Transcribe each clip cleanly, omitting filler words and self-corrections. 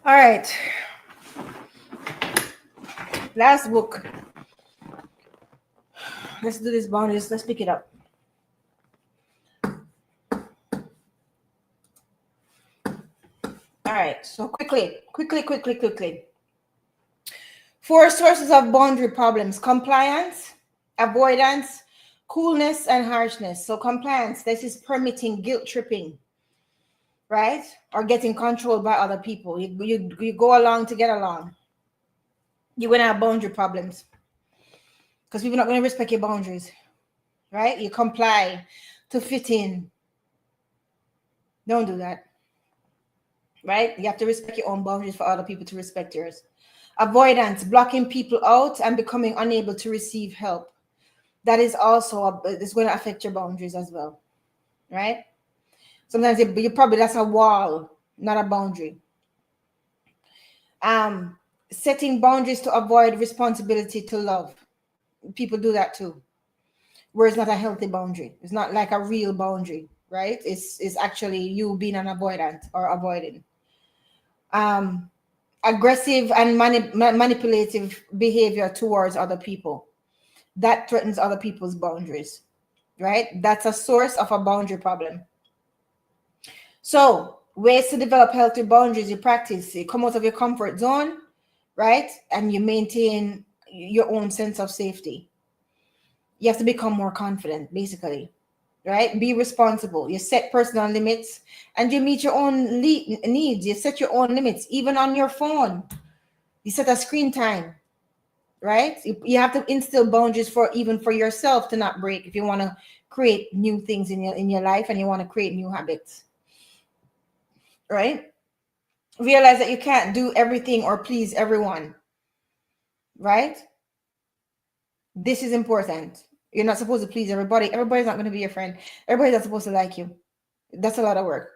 All right. Last book. Let's do this boundaries. Let's pick it up. All right. So quickly. 4 sources of boundary problems: compliance, avoidance, coolness, and harshness. So compliance, this is permitting guilt tripping, right? Or getting controlled by other people. You go along to get along. You're going to have boundary problems because people are not going to respect your boundaries, right? You comply to fit in. Don't do that, right? You have to respect your own boundaries for other people to respect yours. Avoidance, blocking people out and becoming unable to receive help. That is also, it's going to affect your boundaries as well, right? Sometimes you probably, that's a wall, not a boundary. Setting boundaries to avoid responsibility to love. People do that too, where it's not a healthy boundary. It's not like a real boundary, right? It's actually you being an avoidant or avoiding. Aggressive and manipulative behavior towards other people. That threatens other people's boundaries, right? That's a source of a boundary problem. So ways to develop healthy boundaries: you practice, you come out of your comfort zone, right? And you maintain your own sense of safety. You have to become more confident, basically, right? Be responsible. You set personal limits and you meet your own needs. You set your own limits, even on your phone. You set a screen time, right? You have to instill boundaries for yourself to not break if you want to create new things in your life and you want to create new habits, right? Realize that you can't do everything or please everyone, right? This is important. You're not supposed to please everybody. Everybody's not going to be your friend. Everybody's not supposed to like you. That's a lot of work.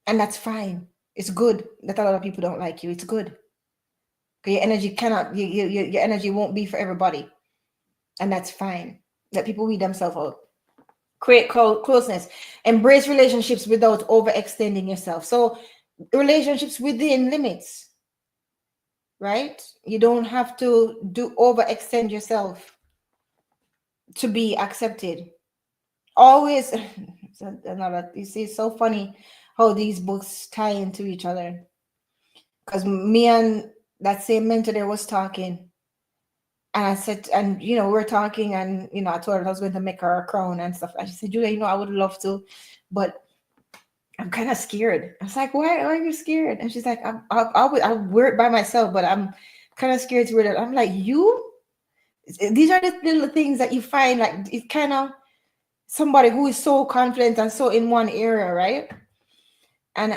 And that's fine. It's good that a lot of people don't like you. It's good. Because your energy cannot, your energy won't be for everybody. And that's fine. Let people weed themselves out. Create closeness. Embrace relationships without overextending yourself. So relationships within limits, right? You don't have to overextend yourself to be accepted. Always, you see, it's so funny how these books tie into each other. Because me and that same mentor there was talking, and I said, and we're talking, and I told her I was going to make her a crown and stuff. And she said, Julia, I would love to, but I'm kind of scared. I was like, why are you scared? And she's like, I'll wear it by myself, but I'm kind of scared to wear it. I'm like, these are the little things that you find, like, it's kind of somebody who is so confident and so in one area, right? And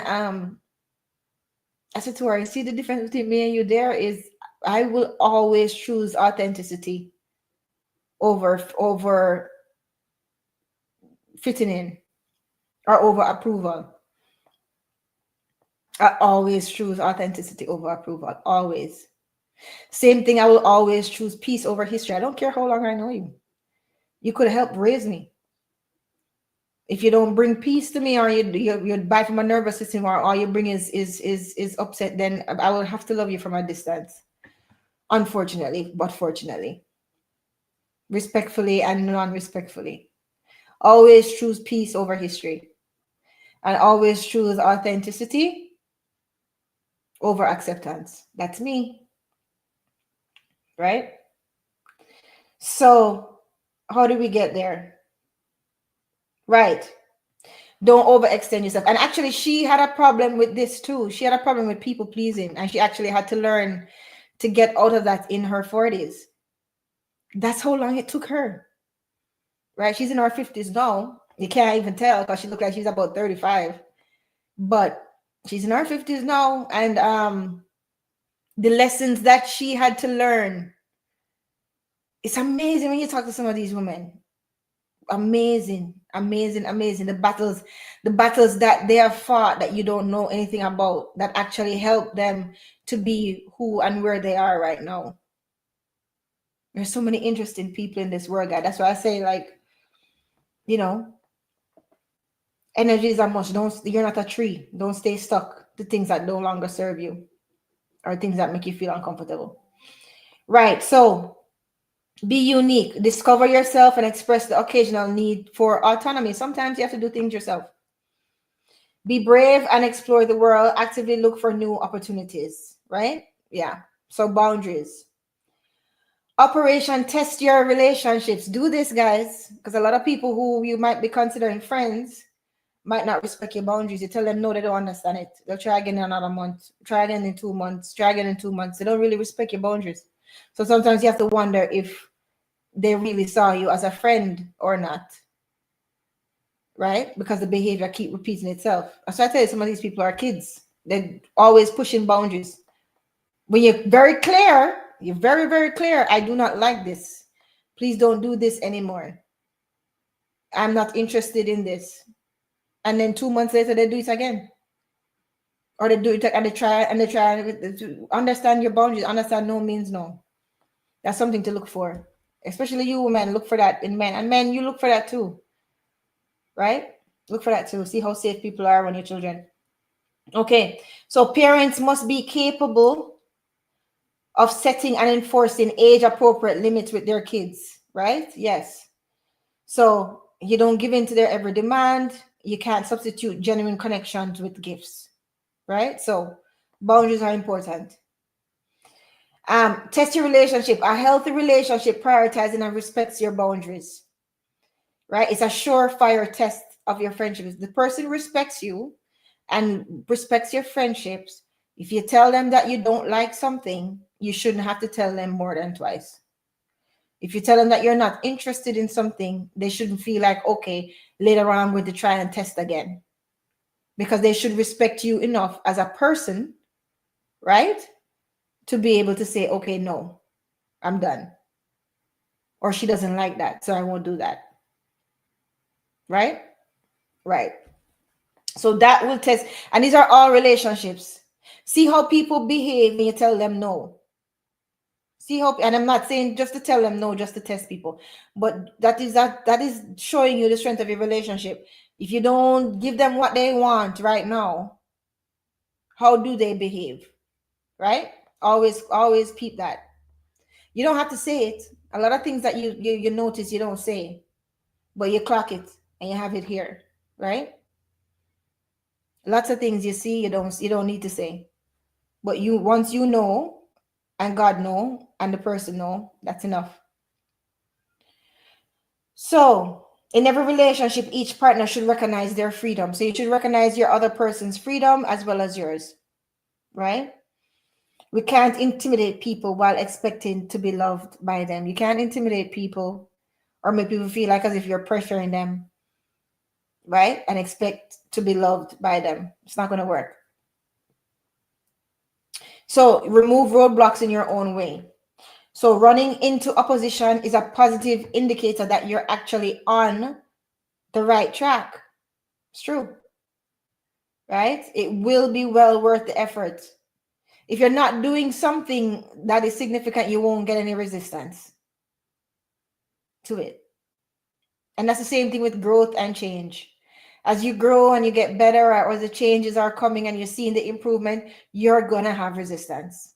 I said to her, see, the difference between me and you there is I will always choose authenticity over fitting in or over approval. I always choose authenticity over approval. Always. Same thing, I will always choose peace over history. I don't care how long I know you. You could help raise me. If you don't bring peace to me, or you bite from my nervous system, or all you bring is upset, then I will have to love you from a distance. Unfortunately, but fortunately. Respectfully and non-respectfully. Always choose peace over history. And always choose authenticity over acceptance. That's me. Right? So, how do we get there? Right. Don't overextend yourself. And actually, she had a problem with this too. She had a problem with people pleasing, and she actually had to learn to get out of that in her 40s. That's how long it took her. Right? She's in her 50s now. You can't even tell because she looks like she's about 35. But she's in her 50s now, and the lessons that she had to learn. It's amazing when you talk to some of these women. Amazing. The battles that they have fought that you don't know anything about, that actually help them to be who and where they are right now. There's so many interesting people in this world, guys. That's why I say, like, energy is a must. You're not a tree. Don't stay stuck. the things that no longer serve you or things that make you feel uncomfortable. Right. So be unique, discover yourself, and express the occasional need for autonomy. Sometimes you have to do things yourself. Be brave and explore the world. Actively look for new opportunities. Right. Yeah. So boundaries. Operation test your relationships. Do this, guys, because a lot of people who you might be considering friends might not respect your boundaries. You tell them no, they don't understand it. They'll try again in another month, try again in 2 months, try again in 2 months. They don't really respect your boundaries. So sometimes you have to wonder if they really saw you as a friend or not. Right? Because the behavior keep repeating itself. So I tell you, some of these people are kids. They're always pushing boundaries. When you're very clear, you're very, very clear. I do not like this. Please don't do this anymore. I'm not interested in this. And then 2 months later, they do it again. Or they do it and they try to understand your boundaries. Understand no means no. That's something to look for. Especially you women, look for that in men. And men, you look for that too. Right? Look for that too. See how safe people are around your children. Okay. So parents must be capable of setting and enforcing age-appropriate limits with their kids, right? Yes. So you don't give in to their every demand. You can't substitute genuine connections with gifts, right? So boundaries are important. Test your relationship. A healthy relationship prioritizing and respects your boundaries, right? It's a surefire test of your friendships. The person respects you and respects your friendships. If you tell them that you don't like something, you shouldn't have to tell them more than twice. If you tell them that you're not interested in something, they shouldn't feel like, okay, later on I'm going to try and test again. Because they should respect you enough as a person, right? To be able to say, okay, no, I'm done. Or she doesn't like that, so I won't do that. Right? Right. So that will test. And these are all relationships. See how people behave when you tell them no. See how, and I'm not saying just to tell them no, just to test people, but that is showing you the strength of your relationship. If you don't give them what they want right now, how do they behave? Right? Always peep that. You don't have to say it. A lot of things that you notice you don't say, but you clock it and you have it here, right? Lots of things you see you don't need to say, but you once you know, and God know, and the person know, that's enough. So in every relationship, each partner should recognize their freedom. So you should recognize your other person's freedom as well as yours, right? We can't intimidate people while expecting to be loved by them. You can't intimidate people or make people feel like as if you're pressuring them, right? And expect to be loved by them. It's not going to work. So remove roadblocks in your own way. So running into opposition is a positive indicator that you're actually on the right track. It's true, right? It will be well worth the effort. If you're not doing something that is significant, you won't get any resistance to it. And that's the same thing with growth and change. As you grow and you get better, or the changes are coming and you're seeing the improvement, you're going to have resistance.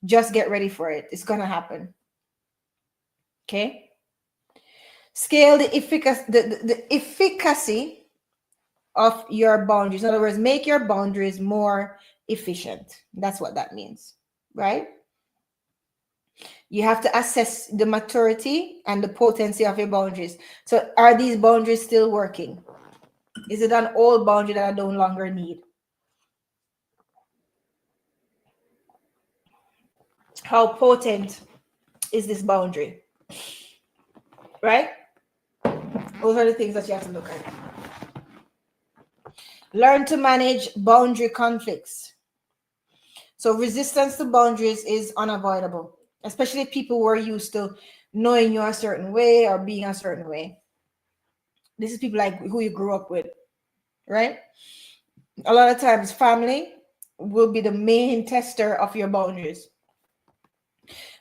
Just get ready for it. It's going to happen. Okay? Scale the efficacy of your boundaries. In other words, make your boundaries more efficient. That's what that means, right? You have to assess the maturity and the potency of your boundaries. So are these boundaries still working? Is it an old boundary that I no longer need? How potent is this boundary? Right? Those are the things that you have to look at. Learn to manage boundary conflicts. So resistance to boundaries is unavoidable, especially people who are used to knowing you a certain way or being a certain way. This is people like who you grew up with, right? A lot of times family will be the main tester of your boundaries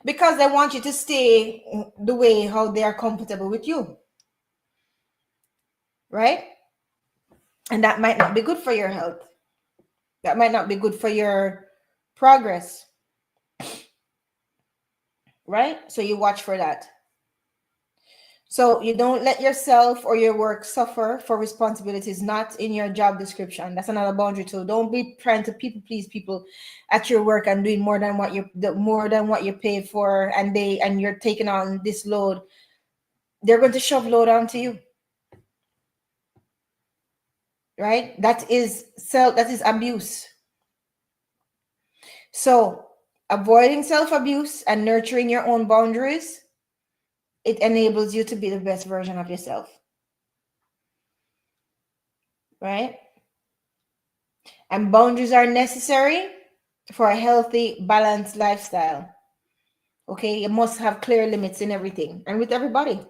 because they want you to stay the way how they are comfortable with you, right? And that might not be good for your health. That might not be good for your progress, right? So you watch for that. So you don't let yourself or your work suffer for responsibilities not in your job description. That's another boundary too. Don't be trying to people please people at your work and doing more than what you pay for, and you're taking on this load. They're going to shove load onto you. Right? That is abuse. So avoiding self-abuse and nurturing your own boundaries, it enables you to be the best version of yourself. Right? And boundaries are necessary for a healthy, balanced lifestyle. Okay, you must have clear limits in everything and with everybody.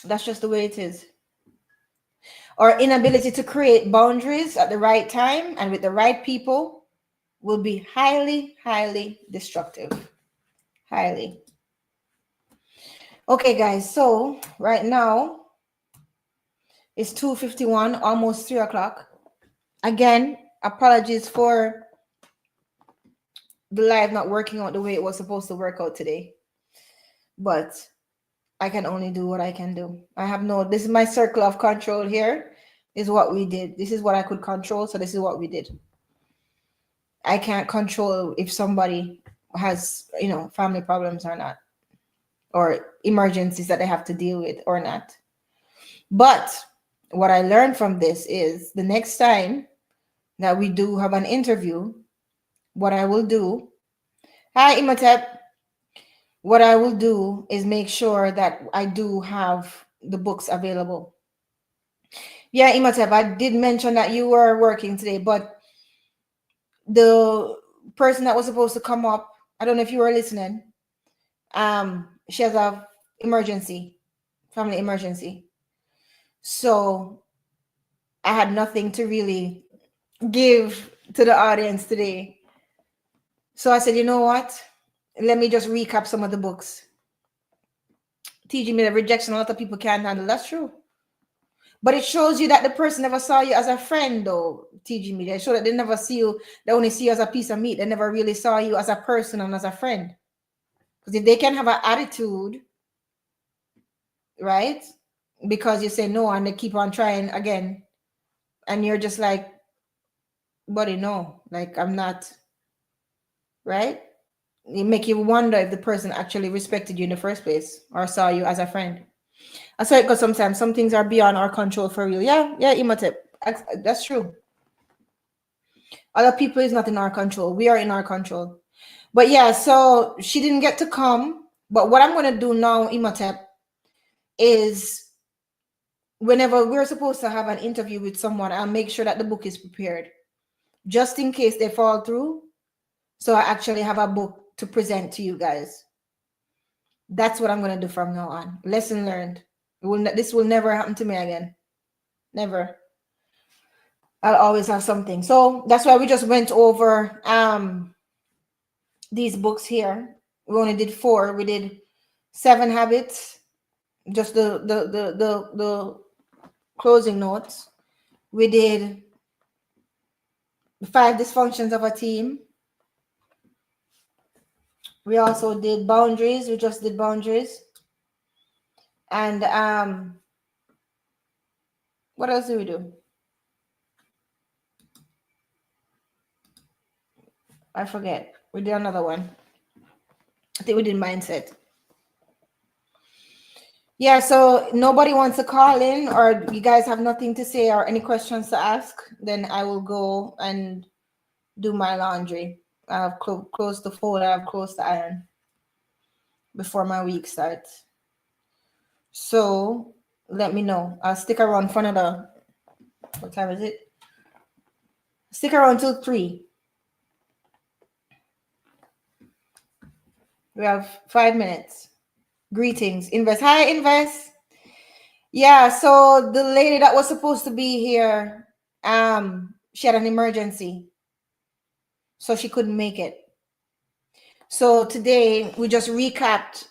That's just the way it is. Our inability to create boundaries at the right time and with the right people will be highly, highly destructive. Highly. Okay, guys, so right now it's 2:51, almost 3 o'clock. Again, apologies for the live not working out the way it was supposed to work out today. But I can only do what I can do. This is my circle of control here, is what we did. This is what I could control, so this is what we did. I can't control if somebody has, family problems or not, or emergencies that they have to deal with or not. But what I learned from this is the next time that we do have an interview, what I will do, hi Imhotep, what I will do is make sure that I do have the books available. Yeah, Imhotep, I did mention that you were working today, but the person that was supposed to come up, I don't know if you were listening, she has a family emergency. So I had nothing to really give to the audience today. So I said, you know what? Let me just recap some of the books. TG made a rejection. A lot of people can't handle. That's true. But it shows you that the person never saw you as a friend, though, TG Media. It shows that they never see you. They only see you as a piece of meat. They never really saw you as a person and as a friend. Because if they can have an attitude, right? Because you say no and they keep on trying again. And you're just like, buddy, no. Like, I'm not. Right? It make you wonder if the person actually respected you in the first place or saw you as a friend. That's why it goes sometimes. Some things are beyond our control for real. Yeah, Imhotep. That's true. Other people is not in our control. We are in our control. But yeah, so she didn't get to come. But what I'm going to do now, Imhotep, is whenever we're supposed to have an interview with someone, I'll make sure that the book is prepared. Just in case they fall through. So I actually have a book to present to you guys. That's what I'm going to do from now on. Lesson learned. This will never happen to me again. Never. I'll always have something. So that's why we just went over these books here. We only did 4. We did 7 Habits, just the closing notes. We did 5 Dysfunctions of a Team. We also did Boundaries. We just did Boundaries. And what else did we do? I forget. We did another one. I think we did Mindset. Yeah, so nobody wants to call in, or you guys have nothing to say or any questions to ask, then I will go and do my laundry. I've closed the fold, I've closed the iron before my week starts. So let me know. I'll stick around for another, what time is it? Stick around till 3. We have 5 minutes. Greetings, Invest. Hi, Invest. Yeah, so the lady that was supposed to be here, she had an emergency, so she couldn't make it. So today we just recapped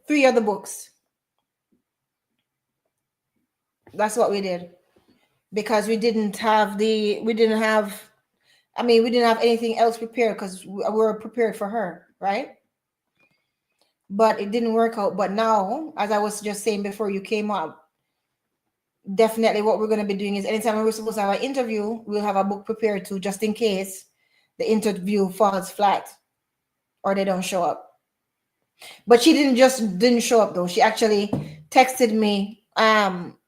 3 of the books. That's what we did. because we didn't have anything else prepared because we were prepared for her, right? But it didn't work out. But now, as I was just saying before you came up, definitely what we're going to be doing is anytime we're supposed to have an interview, we'll have a book prepared too, just in case the interview falls flat or they don't show up. But she didn't show up though. She actually texted me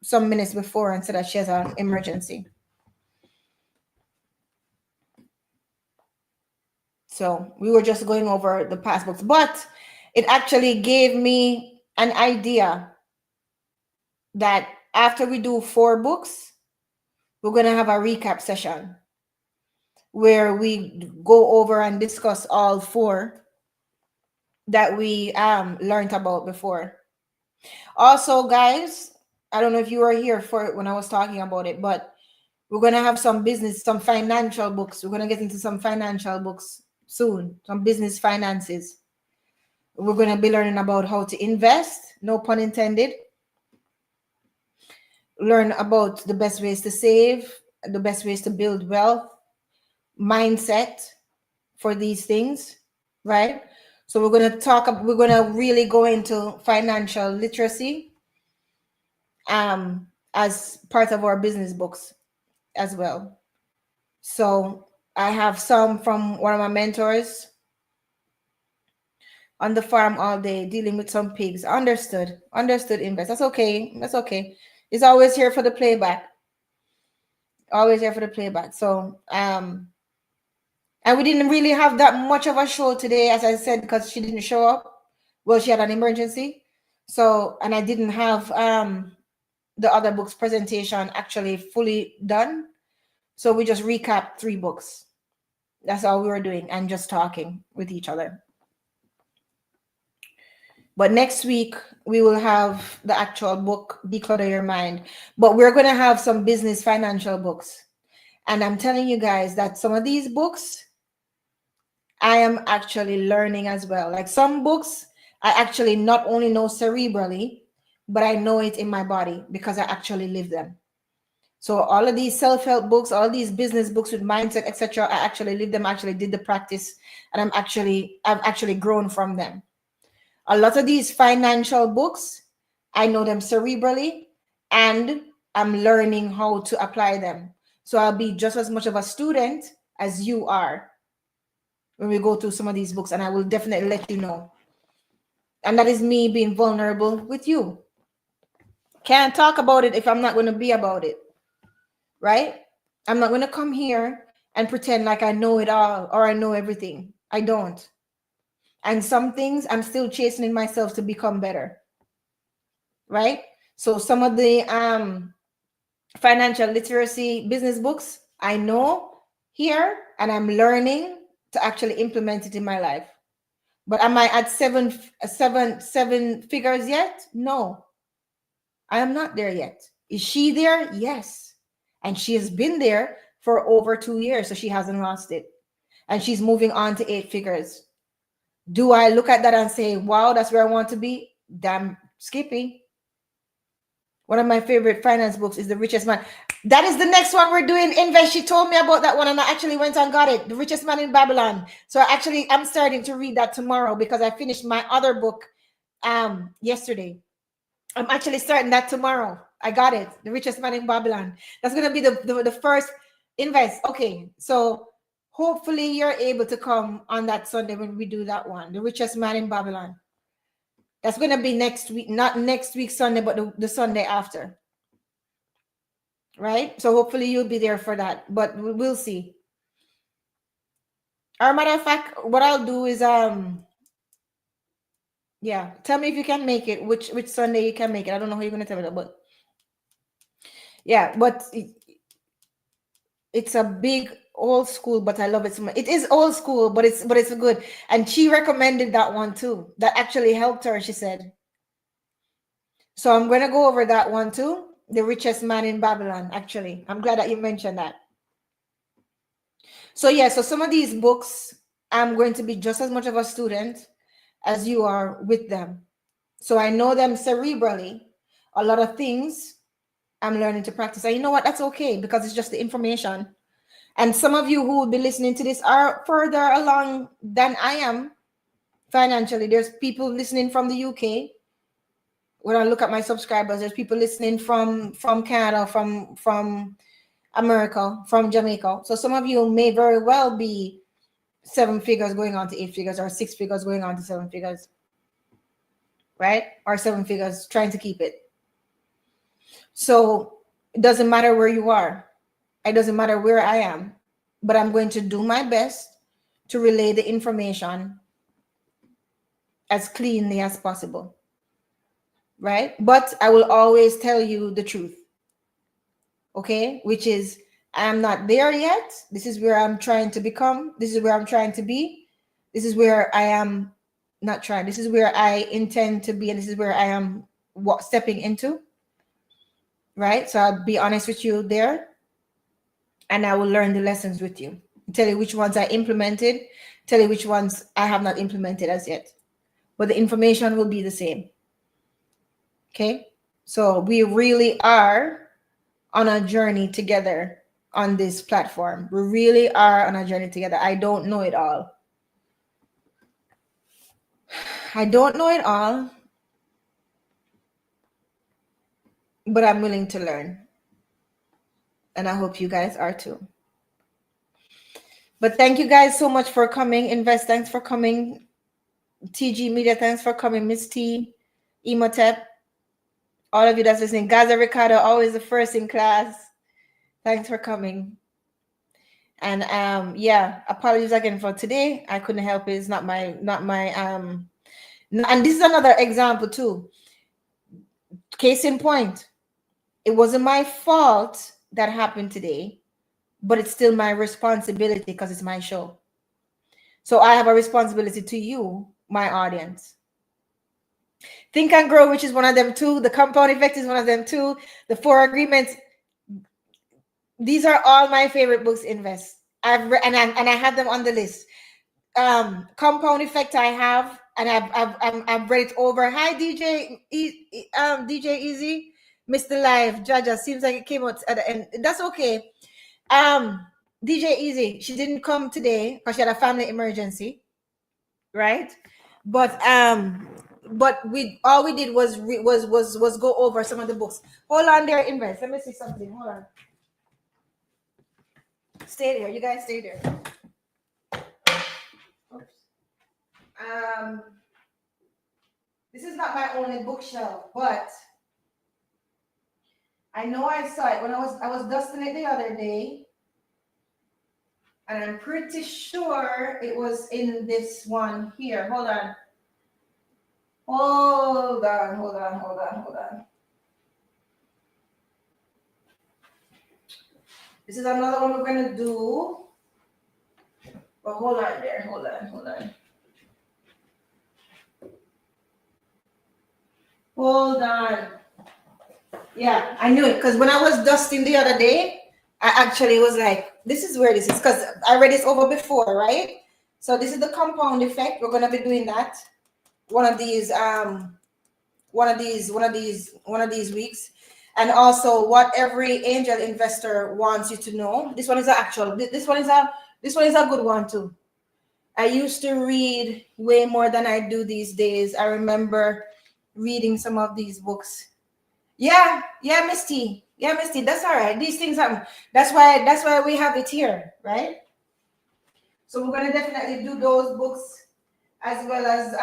some minutes before and said that she has an emergency. So we were just going over the past books, but it actually gave me an idea that after we do 4 books, we're going to have a recap session where we go over and discuss all 4 that we learned about before. Also, guys, I don't know if you were here for it when I was talking about it, but we're going to have some financial books. We're going to get into some financial books soon, some business finances. We're going to be learning about how to invest, no pun intended. Learn about the best ways to save, the best ways to build wealth, mindset for these things, right? So we're going to really go into financial literacy as part of our business books as well. So I have some from one of my mentors, on the farm all day dealing with some pigs. Understood invest. That's okay. It's always here for the playback. So and we didn't really have that much of a show today, as I said, because she didn't show up. Well, she had an emergency. So, and I didn't have the other books presentation actually fully done. So we just recapped 3 books. That's all we were doing, and just talking with each other. But next week we will have the actual book, Declutter Your Mind. But we're going to have some business financial books. And I'm telling you guys that some of these books I am actually learning as well. Like some books I actually not only know cerebrally, but I know it in my body because I actually live them. So all of these self-help books, all these business books with mindset, etc., I actually live them, actually did the practice, and I've actually grown from them. A lot of these financial books, I know them cerebrally, and I'm learning how to apply them. So I'll be just as much of a student as you are when we go through some of these books, and I will definitely let you know. And that is me being vulnerable with you. Can't talk about it if I'm not going to be about it, right? I'm not going to come here and pretend like I know it all or I know everything. I don't. And some things I'm still chastening myself to become better, right? So some of the financial literacy business books I know here, and I'm learning to actually implement it in my life. But am I at seven figures yet? No, I am not there yet. Is she there? Yes. And she has been there for over 2 years, so she hasn't lost it. And she's moving on to 8 figures. Do I look at that and say, wow, that's where I want to be? Damn Skippy. One of my favorite finance books is The Richest Man. That is the next one we're doing. Invest. She told me about that one, and I actually went and got it. The Richest Man in Babylon. So I'm starting to read that tomorrow because I finished my other book yesterday. I'm actually starting that tomorrow. I got it. The Richest Man in Babylon. That's going to be the first invest. Okay. So hopefully you're able to come on that Sunday when we do that one. The Richest Man in Babylon. That's going to be next week, not next week Sunday, but the Sunday after. Right? So hopefully you'll be there for that, but we'll see. Or matter of fact, what I'll do is yeah, tell me if you can make it, which Sunday you can make it. I don't know how you're going to tell me that, but yeah, but it's a big old school, but I love it so much. It is old school, but it's good. And she recommended that one too. That actually helped her, she said. So I'm going to go over that one too. The Richest Man in Babylon, actually. I'm glad that you mentioned that. So yeah, so some of these books, I'm going to be just as much of a student as you are with them. So I know them cerebrally, a lot of things, I'm learning to practice. And you know what? That's okay, because it's just the information. And some of you who will be listening to this are further along than I am financially. There's people listening from the UK. When I look at my subscribers, there's people listening from Canada, from America, from Jamaica. So some of you may very well be 7 figures going on to 8 figures, or 6 figures going on to 7 figures, right? Or 7 figures trying to keep it. So it doesn't matter where you are. It doesn't matter where I am, but I'm going to do my best to relay the information as cleanly as possible, right? But I will always tell you the truth, okay? Which is, I'm not there yet. This is where I'm trying to become. This is where I'm trying to be. This is where I am not trying. This is where I intend to be, and this is where I am stepping into, right? So I'll be honest with you there, and I will learn the lessons with you. Tell you which ones I implemented, tell you which ones I have not implemented as yet. But the information will be the same. Okay? So we really are on a journey together on this platform. We really are on a journey together. I don't know it all. I don't know it all, but I'm willing to learn. And I hope you guys are too. But thank you guys so much for coming. Invest, thanks for coming. TG Media, thanks for coming. Miss T, Emotep, all of you that's listening. Gaza Ricardo, always the first in class. Thanks for coming. And yeah, apologies again for today. I couldn't help it. It's not my and this is another example too. Case in point, it wasn't my fault that happened today, but it's still my responsibility because it's my show. So I have a responsibility to you, my audience. Think and Grow, which is one of them too. The Compound Effect is one of them too. The 4 Agreements. These are all my favorite books. Invest. I've read, and I have them on the list. Compound Effect I have, and I've read it over. Hi DJ DJ Easy, Mr. Live, Jaja. Seems like it came out at the end. That's okay. DJ Easy, she didn't come today because she had a family emergency, right? But we all we did was go over some of the books. Hold on there, Invest. Let me see something. Hold on. Stay there. You guys stay there. Oops. This is not my only bookshelf, but I know I saw it when I was dusting it the other day, and I'm pretty sure it was in this one here. Hold on. Hold on. This is another one we're gonna do. But hold on there. Hold on. Hold on. Yeah, I knew it because when I was dusting the other day, I actually was like, this is where this is, because I read this over before, right? So this is the Compound Effect. We're gonna be doing that one of these weeks. And also what every angel investor wants you to know. This one is this one is a good one too. I used to read way more than I do these days. I remember reading some of these books. Yeah, Misty. Yeah, Misty. That's all right. These things happen. That's why we have it here, right? So we're gonna definitely do those books as well as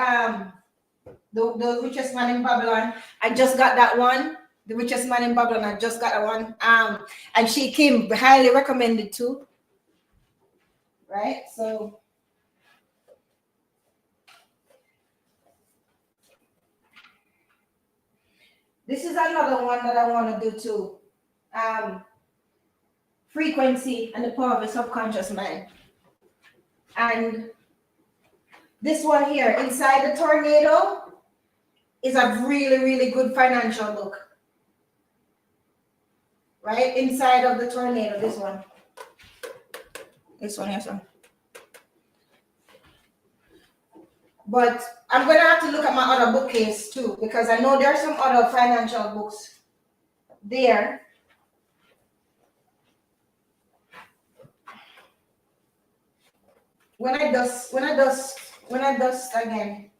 the Richest Man in Babylon. I just got that one. The Richest Man in Babylon. I just got that one. And she came highly recommended too. Right? So this is another one that I want to do too. Frequency and the Power of the Subconscious Mind. And this one here, Inside the Tornado, is a really, really good financial book. Right? Inside of the Tornado, this one. This one here, so. But I'm going to have to look at my other bookcase too, because I know there are some other financial books there when I dust again.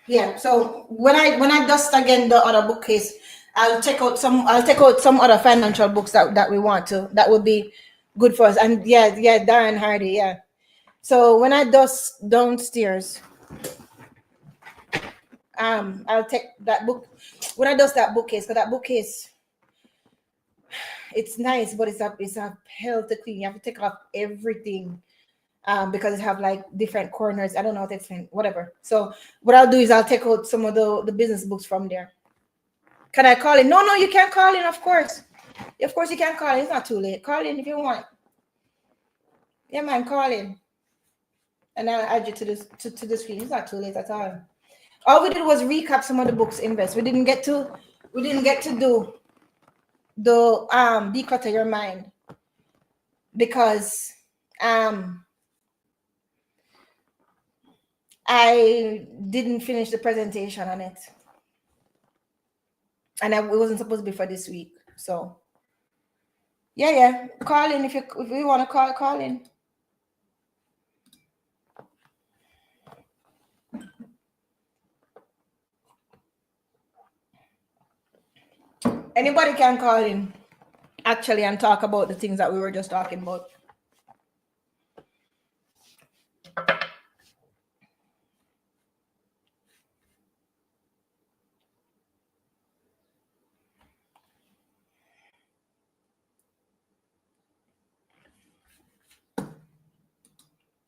Yeah. So when I dust again the other bookcase, I'll take out some other financial books that we want to that would be good for us. And yeah, Darren Hardy, yeah. So when I dust downstairs, I'll take that book when I dust that bookcase, because that bookcase, it's nice, but it's a hell to clean. You have to take off everything. Because it have like different corners. I don't know how to explain, whatever. So what I'll do is I'll take out some of the business books from there. Can I call in? No, you can't call in, of course. Of course you can call in. It's not too late. Call in if you want. Yeah, man, call in. And I'll add you to the screen. It's not too late at all. All we did was recap some of the books invest. We didn't get to do the declutter your mind, because I didn't finish the presentation on it. And it wasn't supposed to be for this week. So yeah. Call in if you want to call in. Anybody can call in actually and talk about the things that we were just talking about.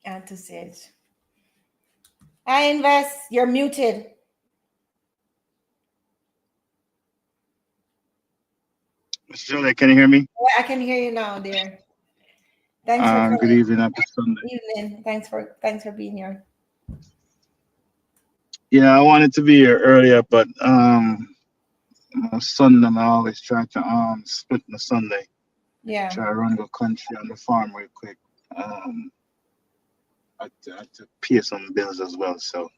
And to say it. I invest. You're muted. Mr. Julia, can you hear me? Yeah, I can hear you now, dear. Thanks for Good coming. evening, happy Sunday. Evening. Thanks for being here. Yeah, I wanted to be here earlier, but on Sunday I always try to split my Sunday. Yeah, Try to run the country on the farm real quick. Um, I had to pay some bills as well. So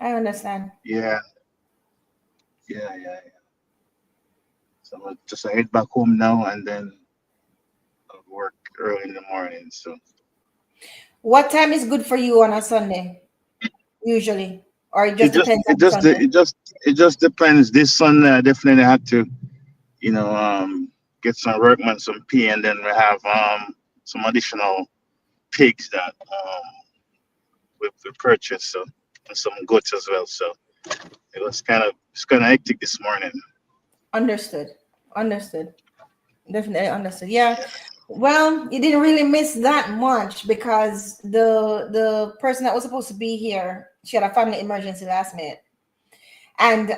I understand. yeah, yeah. So I just head back home now and then I'll work early in the morning. So What time is good for you on a Sunday, usually? Or it it just just depends it on just Sunday? it just depends. This Sunday I definitely had to you know, get some workmen, some pay, and then we have some additional pigs that we purchased, so and some goats as well. So it's kind of hectic this morning. Understood. Understood. Definitely understood. Yeah. Well, you didn't really miss that much because the person that was supposed to be here, she had a family emergency last minute. And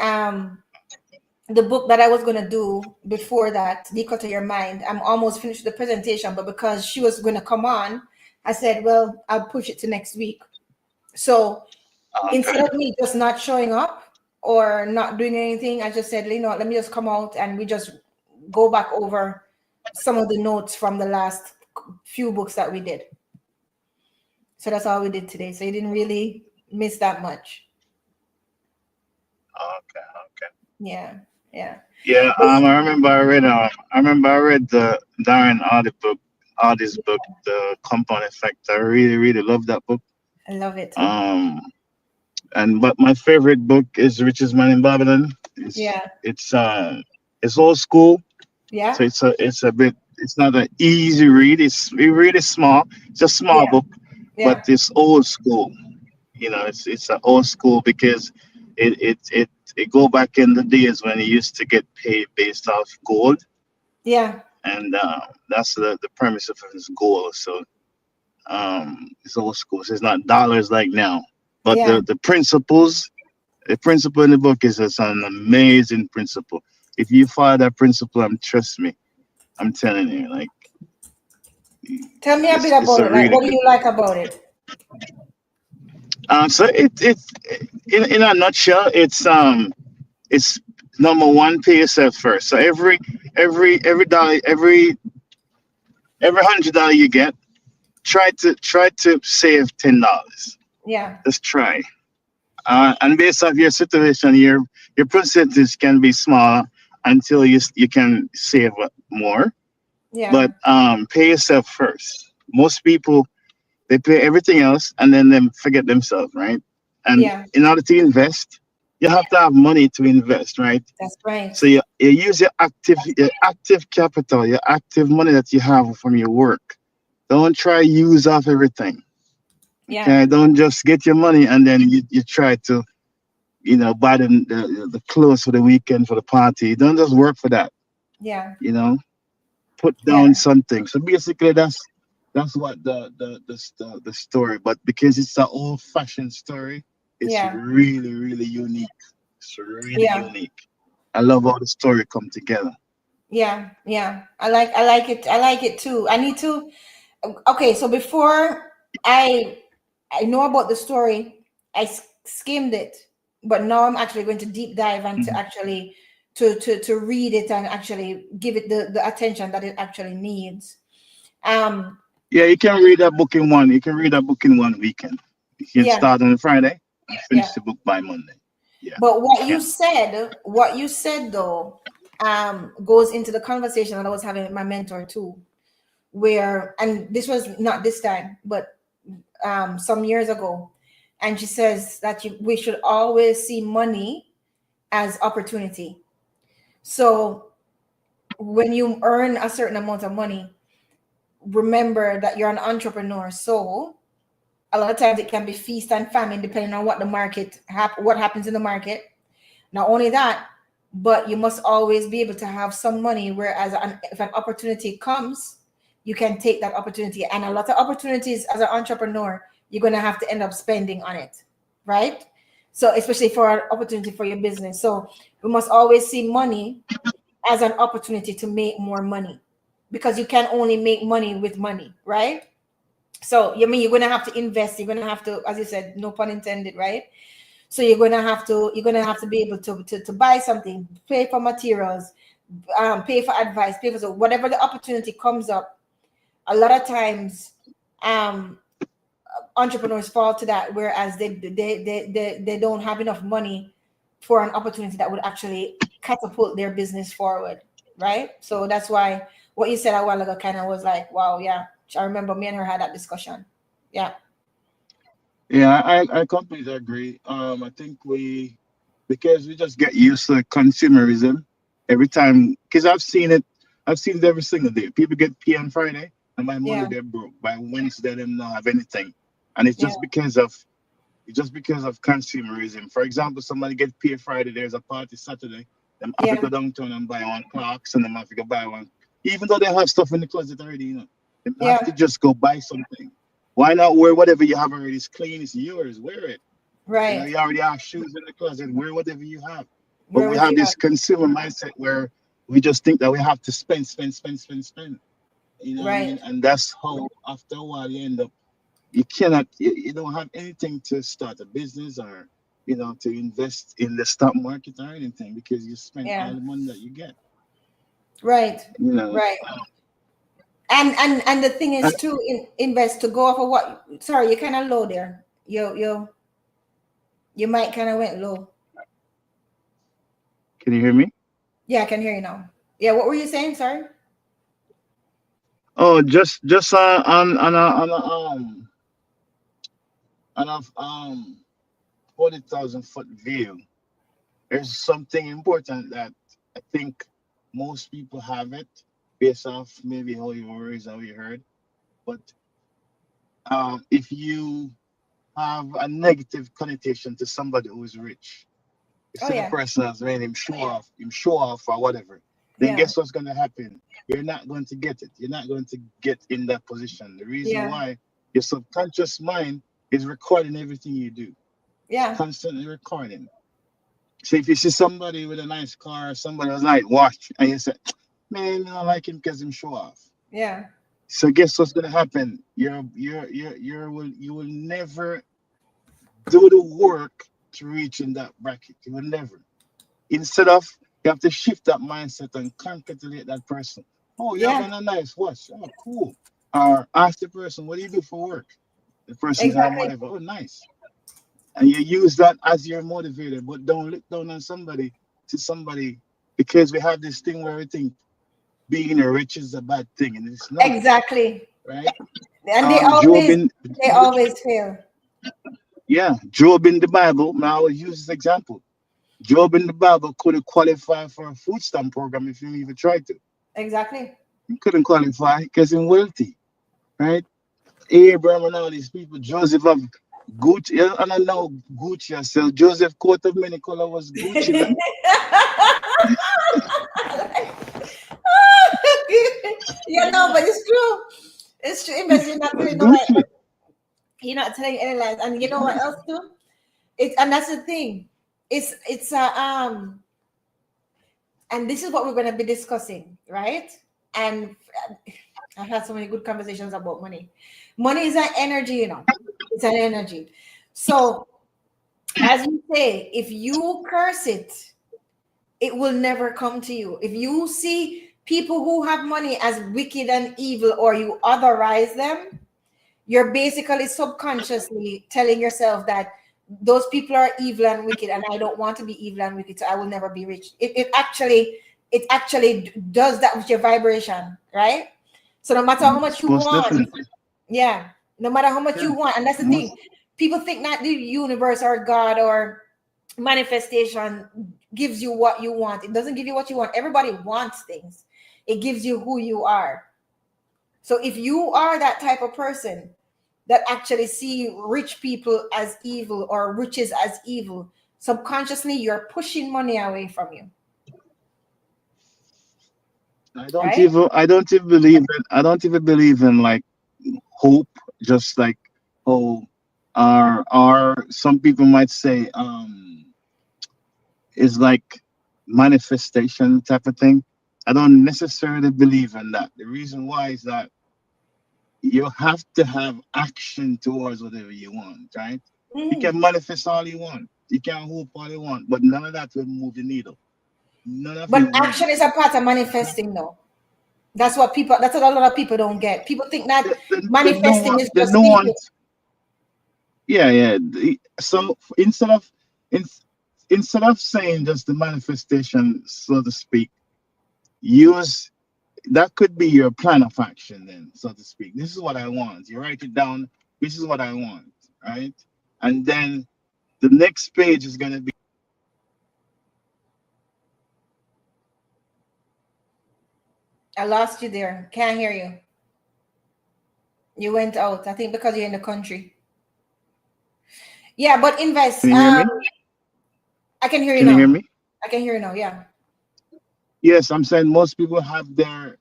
the book that I was gonna do before that, Declutter Your Mind, I'm almost finished the presentation, but because she was gonna come on, I said, well, I'll push it to next week. So instead Okay. of me just not showing up or not doing anything, I just said, let me just come out and we just go back over some of the notes from the last few books that we did. So that's all we did today. So you didn't really miss that much. Okay. Yeah, yeah. Yeah. I remember I read the Darren Hardy's book, The Compound Effect. I really, really love that book. I love it too. Um, but my favorite book is Richest Man in Babylon. Yeah, It's old school. So yeah, it's not an easy read. It really small. It's a small yeah, book, but yeah, it's old school. It's an old school because it go back in the days when you used to get paid based off gold, yeah, and that's the premise of his goal. So it's old school. So it's not dollars like now, but yeah. the principle in the book is it's an amazing principle. If you follow that principle, trust me, I'm telling you, like Tell me a bit it's about a it. Like, really what do good you book. like about it? So it in a nutshell, it's number one, pay yourself first. So every dollar, every $100 you get, try to save $10. Yeah, Just try. And based off your situation, your percentage can be smaller until you can save more. yeah, But pay yourself first. most people, they pay everything else and then they forget themselves, right? And Yeah, in order to invest, you have to have money to invest, right? that's right. So you use your active capital, your active money that you have from your work. Don't try use off everything. Yeah, Okay, don't just get your money and then you try to, buy the clothes for the weekend for the party. Don't just work for that. yeah, You know, put down yeah, something. So basically, that's what the story. But because it's an old fashioned story, it's yeah, really really unique. It's really yeah, unique. I love how the story come together. yeah, yeah. I like it. I like it too. I need to. Okay, so before I I know about the story, skimmed it, but now I'm actually going to deep dive and to Mhm. actually to read it and actually give it the attention that it actually needs. Um, Yeah, you can read that book in one. You can read that book in one weekend. You can yeah, start on Friday and yeah. finish the book by Monday. Yeah, But you can. what you said though, goes into the conversation that I was having with my mentor too, where, and this was not this time, but some years ago, and she says that we should always see money as opportunity. So when you earn a certain amount of money, remember that you're an entrepreneur. So a lot of times it can be feast and famine depending on what the what happens in the market. Not only that, but you must always be able to have some money. Whereas if an opportunity comes, you can take that opportunity. And a lot of opportunities as an entrepreneur, you're going to have to end up spending on it, right? So especially for an opportunity for your business. So we must always see money as an opportunity to make more money, because you can only make money with money, right? So you mean you're going to have to invest. You're going to have to, as you said, no pun intended, right? So you're gonna have to be able to buy something, pay for materials, pay for advice, pay for, so whatever the opportunity comes up. A lot of times, um, entrepreneurs fall to that, whereas they don't have enough money for an opportunity that would actually catapult their business forward, right? So that's why what you said a while ago kind of was like, wow, yeah. I remember me and her had that discussion. Yeah, Yeah, I completely agree. I think because we just get used to consumerism every time. Because I've seen it every single day. People get paid on Friday, and by Monday yeah, they're broke. By Wednesday they don't have anything, and yeah, it's just because of consumerism. For example, somebody get paid Friday, there's a party Saturday. Them have to yeah, go downtown and buy one clocks, and them have to go buy one, even though they have stuff in the closet already. They have to yeah, just go buy something. Why not wear whatever you have already? It's clean, it's yours. Wear it. right. You already have shoes in the closet. Wear whatever you have. But Where we would have you have? this consumer mindset where we just think that we have to spend, spend, spend, spend, spend. You know what I Right. mean? And that's how after a while you end up, you don't have anything to start a business or to invest in the stock market or anything because you spend Yeah. all the money that you get. Right. You know. Right. And the thing And is to invest, to go off of what, sorry, you're kind of low there. You might kind of went low. can you hear me? Yeah, I can hear you now. Yeah, what were you saying? Sorry. Oh, just on a 40,000 foot view. There's something important that I think most people have it based off maybe how you were raised, how you heard. But if you have a negative connotation to somebody who is rich, you Oh see the yeah. person has made him show off or whatever, then Yeah. guess what's going to happen? You're not going to get it. You're not going to get in that position. The reason Yeah. why your subconscious mind is recording everything you do. It's Yeah. constantly recording. So if you see somebody with a nice car, somebody with a nice watch, and you say, "Man, I don't like him because him show off." Yeah. So guess what's gonna happen? You will never do the work to reach in that bracket. You will never. Instead of you have to shift that mindset and congratulate that person. Oh, you have Yeah. a nice watch. Oh, cool. Or ask the person, what do you do for work? The person's Exactly. whatever. Oh, nice. And you use that as your motivator, but don't look down on somebody to somebody because we have this thing where we think being rich is a bad thing, and it's not. Exactly. right? And Job in they always fail. yeah, Job in the Bible. Now I will use this example. Job in the Bible couldn't qualify for a food stamp program if he even tried to. Exactly. He couldn't qualify because he's wealthy, right? Abraham and all these people, Joseph of Gucci, yeah, and I know Gucci. I said Joseph coat of many color was Gucci, man. Yeah, no, but it's true. It's true. Invest, you're not Was telling no lie. Gucci. You're not telling any lies. And you know what else too? And that's the thing. It's and this is what we're gonna be discussing, right? And I've had so many good conversations about money. Money is an energy, you know. It's an energy. So as you say, if you curse it, it will never come to you. If you see people who have money as wicked and evil, or you otherize them, you're basically subconsciously telling yourself that those people are evil and wicked, and I don't want to be evil and wicked, so I will never be rich. It actually does that with your vibration, right? So no matter how much you Most want, definitely. yeah, no matter how much Yeah. you want, and that's the Most thing. People think that the universe or God or manifestation gives you what you want. It doesn't give you what you want. Everybody wants things. It gives you who you are. So if you are that type of person that actually see rich people as evil or riches as evil, subconsciously you're pushing money away from you, right? I don't even believe in like hope, just like oh or some people might say is like manifestation type of thing. I don't necessarily believe in that. The reason why is that you have to have action towards whatever you want, right? You Mhm. can manifest all you want, you can hope all you want, but none of that will move the needle. None of But it action won't. is a part of manifesting, though. That's what a lot of people don't get. People think that manifesting is The just speaking. nuance, yeah, yeah. So in, instead of saying just the manifestation, so to speak, use that could be your plan of action, then, so to speak. This is what I want. You write it down. This is what I want, right? And then the next page is gonna be I lost you there. Can't hear you. You went out. I think because you're in the country. Yeah, but invest. can you hear me? I can hear you Can you hear now. me? I can hear you now. Yeah. Yes, I'm saying most people have their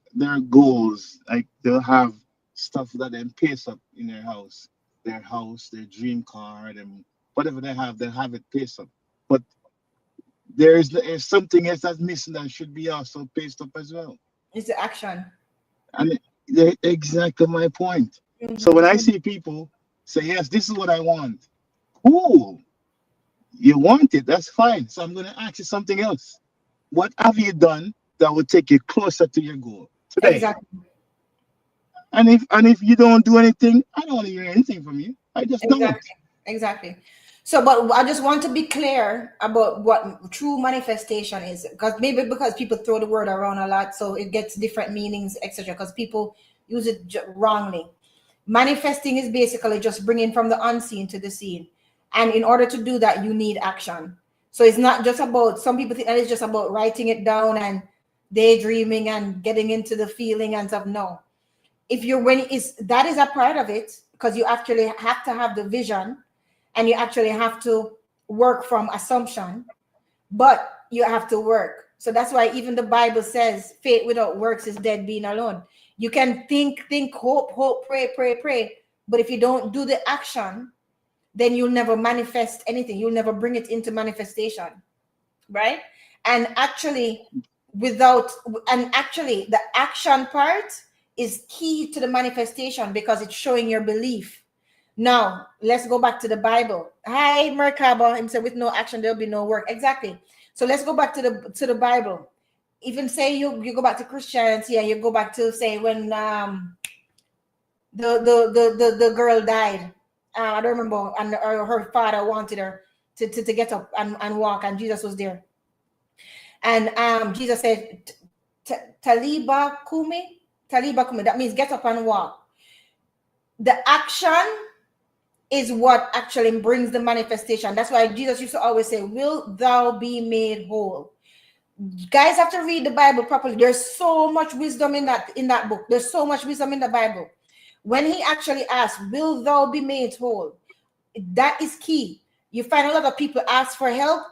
goals. Like they'll have stuff that they pace up in their house, their dream car, and whatever they have it pace up. But there's something else that's missing that should be also paced up as well. It's the action. And exactly my point. So when I Mhm. see people say, "Yes, this is what I want," cool, you want it, that's fine. So I'm going to ask you something else. What have you done that will take you closer to your goal today? Exactly. And if you don't do anything, I don't want to hear anything from you. I just don't. Exactly. Exactly. So, but I just want to be clear about what true manifestation is, because maybe because people throw the word around a lot, so it gets different meanings, etc. Because people use it wrongly. Manifesting is basically just bringing from the unseen to the seen, and in order to do that, you need action. So it's not just about, some people think that it's just about writing it down and daydreaming and getting into the feeling and stuff. No, if you're when is that is a part of it, because you actually have to have the vision, and you actually have to work from assumption, but you have to work. So that's why even the Bible says faith without works is dead being alone. You can think, hope, pray, but if you don't do the action, then you'll never manifest anything. You'll never bring it into manifestation, right? And actually, without and actually the action part is key to the manifestation, because it's showing your belief. Now let's go back to the Bible. Hi, Merkaba, and said with no action there'll be no work. Exactly. So let's go back to the Bible. Even say you go back to Christianity, and you go back to, say, when the girl died. I don't remember, and her father wanted her to get up and walk, and Jesus was there. And Jesus said, Taliba Kumi, Taliba Kumi. That means get up and walk. The action is what actually brings the manifestation. That's why Jesus used to always say, "Will thou be made whole?" Guys have to read the Bible properly. There's so much wisdom in that book. There's so much wisdom in the Bible. When he actually asked, "Will thou be made whole?" That is key. You find a lot of people ask for help,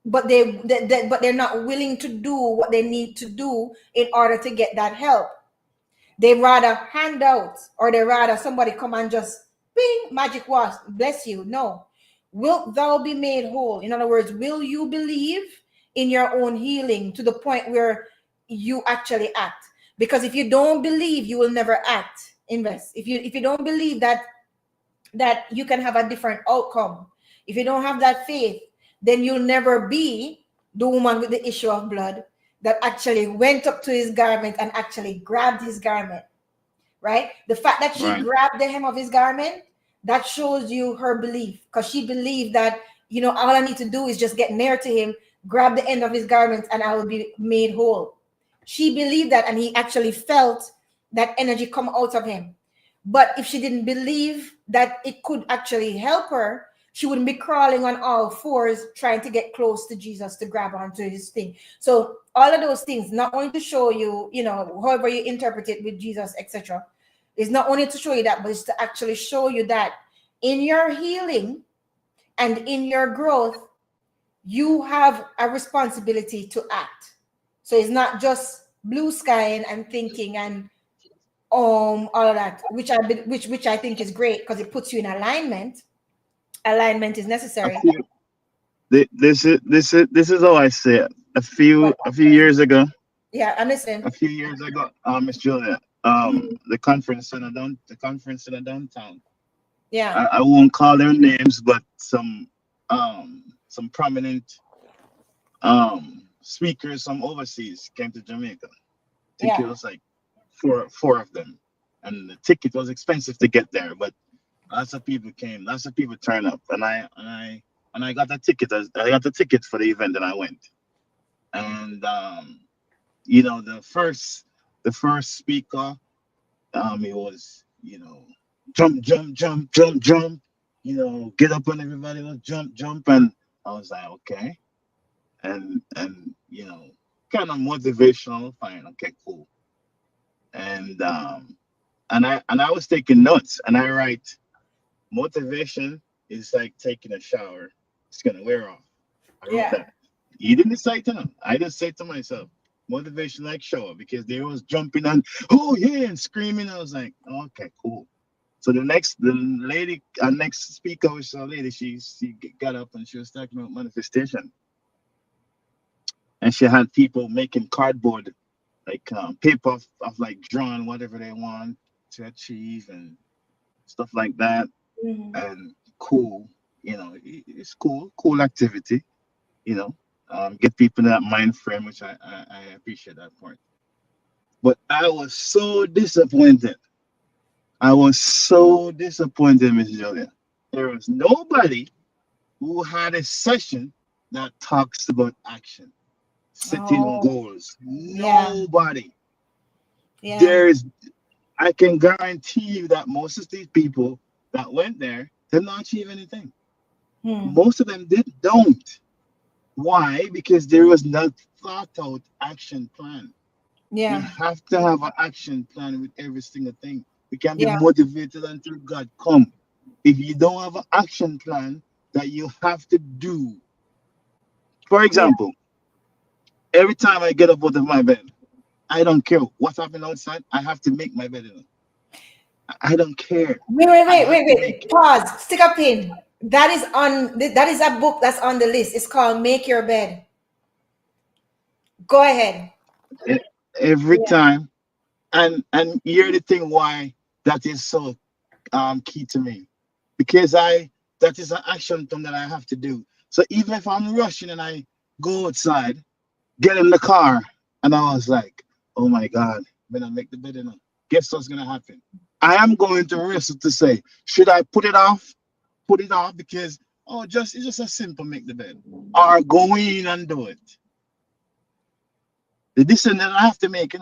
but but they're not willing to do what they need to do in order to get that help. They rather hand out, or they rather somebody come and just bing, magic wash, bless you. No. Wilt thou be made whole? In other words, will you believe in your own healing to the point where you actually act? Because if you don't believe, you will never act. Invest. If you don't believe that you can have a different outcome, if you don't have that faith, then you'll never be the woman with the issue of blood that actually went up to his garment and actually grabbed his garment, right? The fact that she Right. grabbed the hem of his garment, that shows you her belief, because she believed that, all I need to do is just get near to him, grab the end of his garment, and I will be made whole. She believed that, and he actually felt that energy come out of him. But if she didn't believe that it could actually help her, she wouldn't be crawling on all fours trying to get close to Jesus to grab onto his thing. So all of those things, not only to show you, however you interpret it with Jesus, etc., is not only to show you that, but it's to actually show you that in your healing and in your growth, you have a responsibility to act. So it's not just blue skying and thinking and all of that, which I think is great because it puts you in alignment. Alignment is I necessary. feel this is how I say it. But A few years ago, yeah, I'm listening. Miss Julia, Mhm. the conference in the downtown. Yeah, I won't call their names, but some prominent speakers from overseas came to Jamaica. I think it yeah, was like four of them, and the ticket was expensive to get there, but lots of people came, lots of people turned up, and I got the ticket. I got the ticket for the event, and I went. And the first speaker, it was jump, jump, jump, jump, jump. Get up on everybody was jump, jump, and I was like, okay, and kind of motivational, fine, okay, cool, and I was taking notes, and I write, motivation is like taking a shower, it's gonna wear off. I wrote yeah, that. You didn't say to them. I just said to myself, motivation like shower, because they was jumping and oh yeah and screaming. I was like, okay, cool. So the next speaker was a lady. She got up and she was talking about manifestation, and she had people making cardboard, like paper of like drawing whatever they want to achieve and stuff like that. mhm, And cool, it's cool activity, you know, get people in that mind frame, which I appreciate that part. But I was so disappointed. I was so disappointed, Miss Julia. There was nobody who had a session that talks about action, setting oh, goals. yeah, Nobody. yeah, There's, I can guarantee you that most of these people that went there did not achieve anything. hmm, Most of them don't. Why? Because there was no thought out action plan. We yeah, have to have an action plan with every single thing. We can be yeah, motivated until God come. If you don't have an action plan that you have to do, for yeah. example, every time I get up out of my bed, I don't care what's happening outside. I have to make my bed. I don't care. Wait, wait, I wait, have wait, to make wait. Pause. Stick a pin. That is a book that's on the list. It's called Make Your Bed. Go ahead. it every Yeah. time. And here's the thing why that is so key to me, because I that is an action thing that I have to do. So even if I'm rushing and I go outside, get in the car, and I was like, oh my God, when I make the bed, guess what's gonna happen? I am going to wrestle to say, should I put it off? Put it off because it's just a simple make the bed, or go in and do it. The decision that I have to make.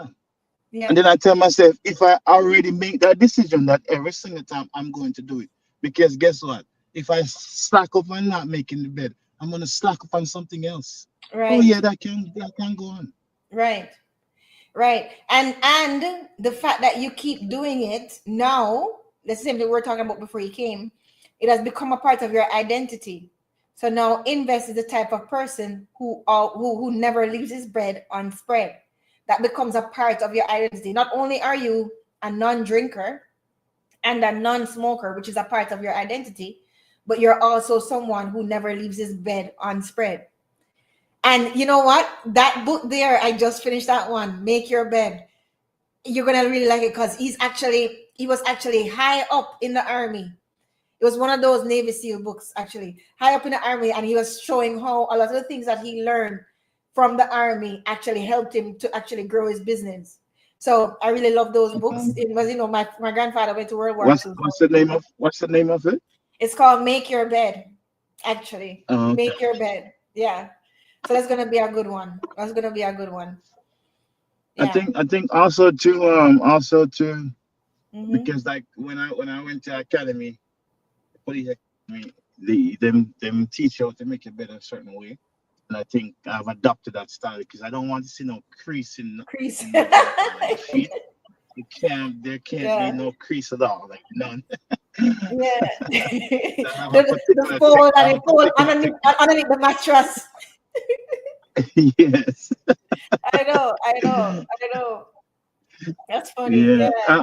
Yeah. And then I tell myself, if I already make that decision that every single time I'm going to do it, because guess what? If I slack up and not making the bed, I'm gonna slack up on something else. Oh Right. yeah, that can go on. Right. Right. And the fact that you keep doing it now, the same thing we were talking about before you came, it has become a part of your identity. So now Invest is the type of person who never leaves his bread unspread. That becomes a part of your identity. Not only are you a non-drinker and a non-smoker, which is a part of your identity, but you're also someone who never leaves his bed unspread. And you know what? That book there, I just finished that one, Make Your Bed. You're gonna really like it because he was actually high up in the army. It was one of those Navy SEAL books, actually, high up in the army, and he was showing how a lot of the things that he learned from the army actually helped him to actually grow his business. So I really love those books. Um, It was, my grandfather went to World War what's II. what's the name of what's the name of it? It's called Make Your Bed, actually. Okay. Make Your Bed. Yeah. So that's gonna be a good one. That's gonna be a good one. Yeah. I think also too Mm-hmm. because like when I went to academy, police academy, them teach you how to make it better a certain way. And I think I've adopted that style because I don't want to see no crease Crease. in the feet. There can't be Yeah. no crease at all, like none. Yeah. I have a The particular tech. fold I and have it a fold particular underneath the mattress. technique. Yes. I know, I know, I know. That's funny. Yeah. Yeah.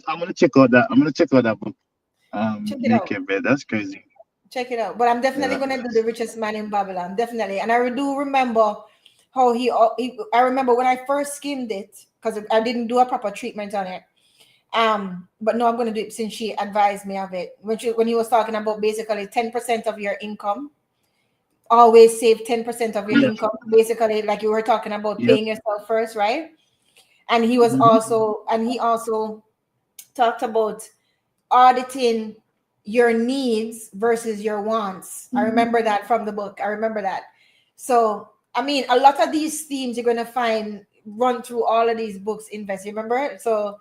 I'm gonna check out that. I'm gonna check out that book. Check it Make out. it bed. That's crazy. Check it out. But I'm Yeah, definitely gonna do the richest man in Babylon. Definitely. And I do remember how I remember when I first skimmed it because I didn't do a proper treatment on it. But no, I'm gonna do it since she advised me of it. When he was talking about basically 10% of your income, always save 10% of your yeah, income. Basically, like you were talking about yeah. paying yourself first, right? And Hmm. he also talked about auditing your needs versus your wants. I remember that from the book. I remember that. So, I mean, a lot of these themes you're going to find run through all of these books, Invest. You remember? So,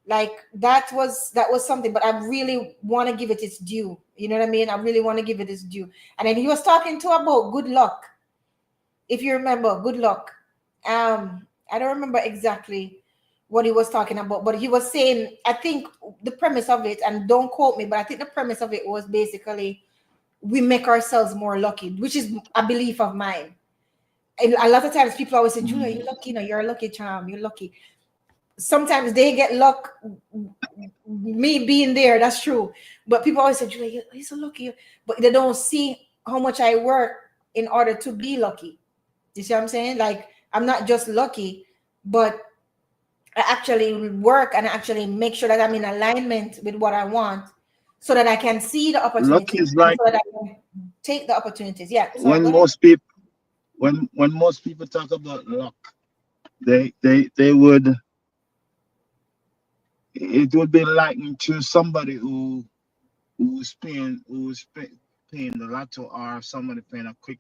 like that was something, but I really want to give it its due. You know what I mean? I really want to give it its due. And then he was talking to about good luck. If you remember, good luck. I don't remember exactly what he was talking about, but he was saying, I think the premise of it, and don't quote me, but I think the premise of it was basically we make ourselves more lucky, which is a belief of mine. And a lot of times people always say, Julia, you're lucky, you're a lucky charm, you're lucky. Sometimes they get luck, me being there, that's true. But people always say, Julia, you're so lucky. But they don't see how much I work in order to be lucky. You see what I'm saying? Like, I'm not just lucky, but I actually work and actually make sure that I'm in alignment with what I want so that I can see the Luck opportunities is and like so that I can take the opportunities. Yeah. Sorry, when go ahead. most people when most people talk about luck, they would it would be likened to somebody who's paying the lotto or somebody paying a quick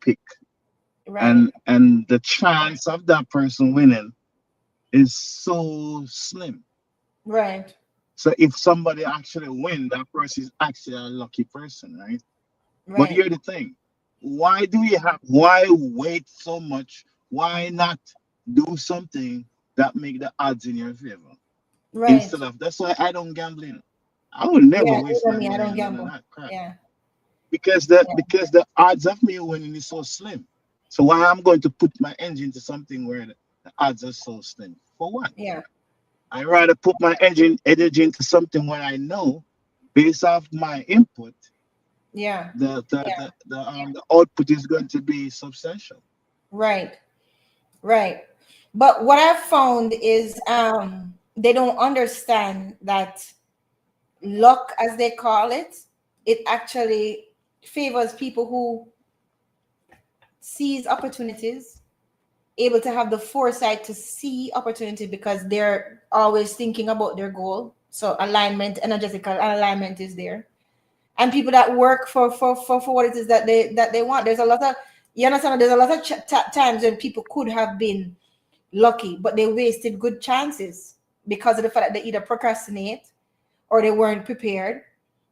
pick, Right. and the chance of that person winning is so slim. Right. So if somebody actually win, that person is actually a lucky person, right? But Right. here's the thing: why wait so much? Why not do something that make the odds in your favor Right. instead of? That's why I don't gamble in. I will never Yeah. waste Even my me, I money don't on none of gamble. that crap Yeah. because the odds of me winning is so slim. So why I'm going to put my energy into something where the odds are so slim? For what? Yeah. I rather put my energy into something where I know, based off my input, Yeah. Yeah. the output is going to be substantial. Right. Right. But what I've found is they don't understand that luck, as they call it actually favors people who sees opportunities, able to have the foresight to see opportunity because they're always thinking about their goal. So alignment, energetical alignment is there. And people that work for what it is that they want. There's a lot of, you understand, there's a lot of times when people could have been lucky, but they wasted good chances because of the fact that they either procrastinate or they weren't prepared,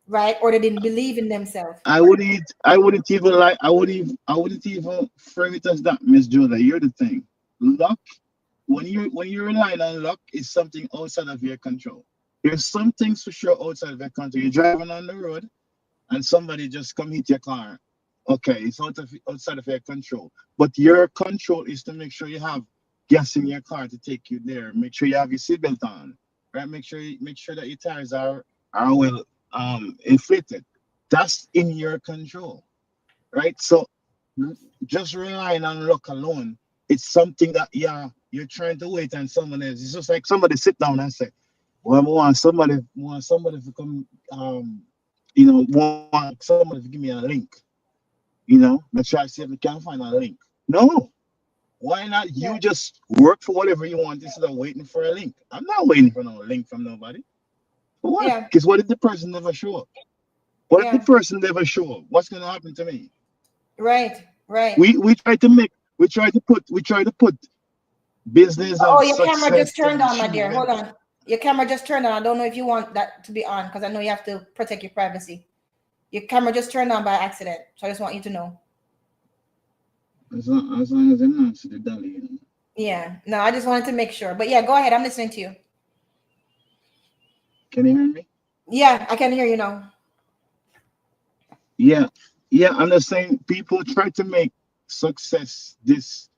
right? Or they didn't believe in themselves. I wouldn't even like, I wouldn't even frame it as that, Miss Judah. You're the thing. Luck, when you rely on luck, is something outside of your control. There's some things for sure outside of your control. You're driving on the road and somebody just come hit your car. Okay, it's outside of your control. But your control is to make sure you have gas in your car to take you there. Make sure you have your seatbelt on, right? Make sure that your tires are well inflated. That's in your control, right? So just relying on luck alone, it's something that, yeah, you're trying to wait on someone else. It's just like somebody sit down and say, well, I want somebody to come, want somebody to give me a link, let's try to see if we can find a link. No, why not Yeah. you just work for whatever you want instead of waiting for a link? I'm not waiting for no link from nobody. For what? Yeah. Because what if the person never show up? What if the Yeah. person never show up? What's gonna happen to me? Right. Right. We try to put business Oh, and your camera just success turned and on, my dear. achievement. Hold on. Your camera just turned on. I don't know if you want that to be on because I know you have to protect your privacy. Your camera just turned on by accident. So I just want you to know. As long as I'm not see the dolly. Yeah. No, I just wanted to make sure. But yeah, go ahead. I'm listening to you. Can you hear me? Yeah, I can hear you now. Yeah, yeah. I'm just saying people try to make success this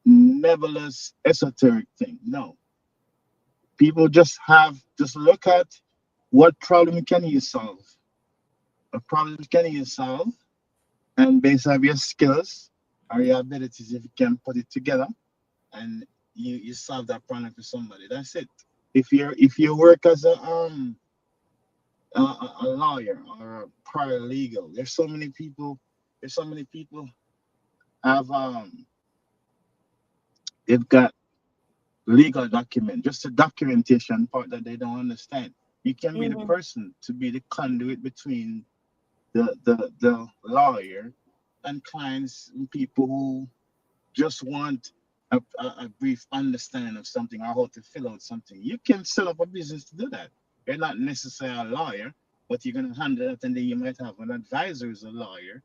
nebulous esoteric thing. No, people just look at what problem can you solve. A problem can you solve, and based on your skills or your abilities, if you can put it together, and you solve that problem for somebody. That's it. If you work as a lawyer or a paralegal, there's so many people have they've got legal document, just the documentation part that they don't understand. You can be the Hmm. person to be the conduit between the lawyer and clients and people who just want a brief understanding of something or how to fill out something. You can set up a business to do that. You're not necessarily a lawyer, but you're going to handle it, and then you might have an advisor who's a lawyer,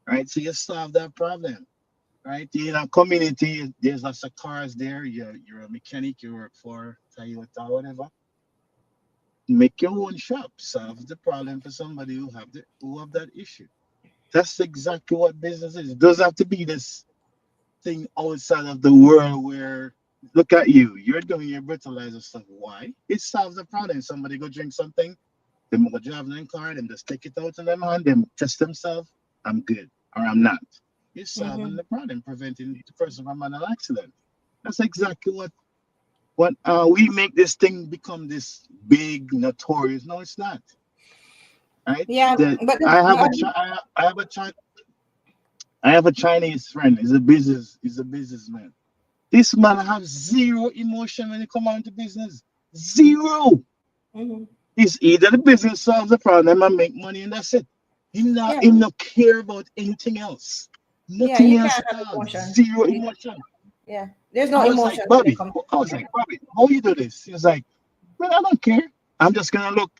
right? So you solve that problem, right? In a community, there's lots of cars there. You're a mechanic, you work for Toyota, whatever. Make your own shop, solve the problem for somebody who have that issue. That's exactly what business is. It doesn't have to be this thing outside of the world where, look at you're doing your fertilizer stuff. Why? It solves the problem. Somebody go drink something, them go drive in their car, them just take it out in them hand, them test themselves. I'm good or I'm not. It's solving Hmm. the problem, preventing the person from an accident. That's exactly what we make this thing become this big notorious. No, it's not. Right? Yeah, That but I have a I have a Chinese friend. He's a businessman. This man have zero emotion when it come on to business. Zero. mhm. It's either the business solves the problem and make money, and that's it. Yeah, He not care about anything else. yeah, Nothing you else can't at have all. emotion. Zero emotion. Yeah, there's no emotion when it comes to business. Bobby, how you do this? He was like, man, I don't care. I'm just gonna look.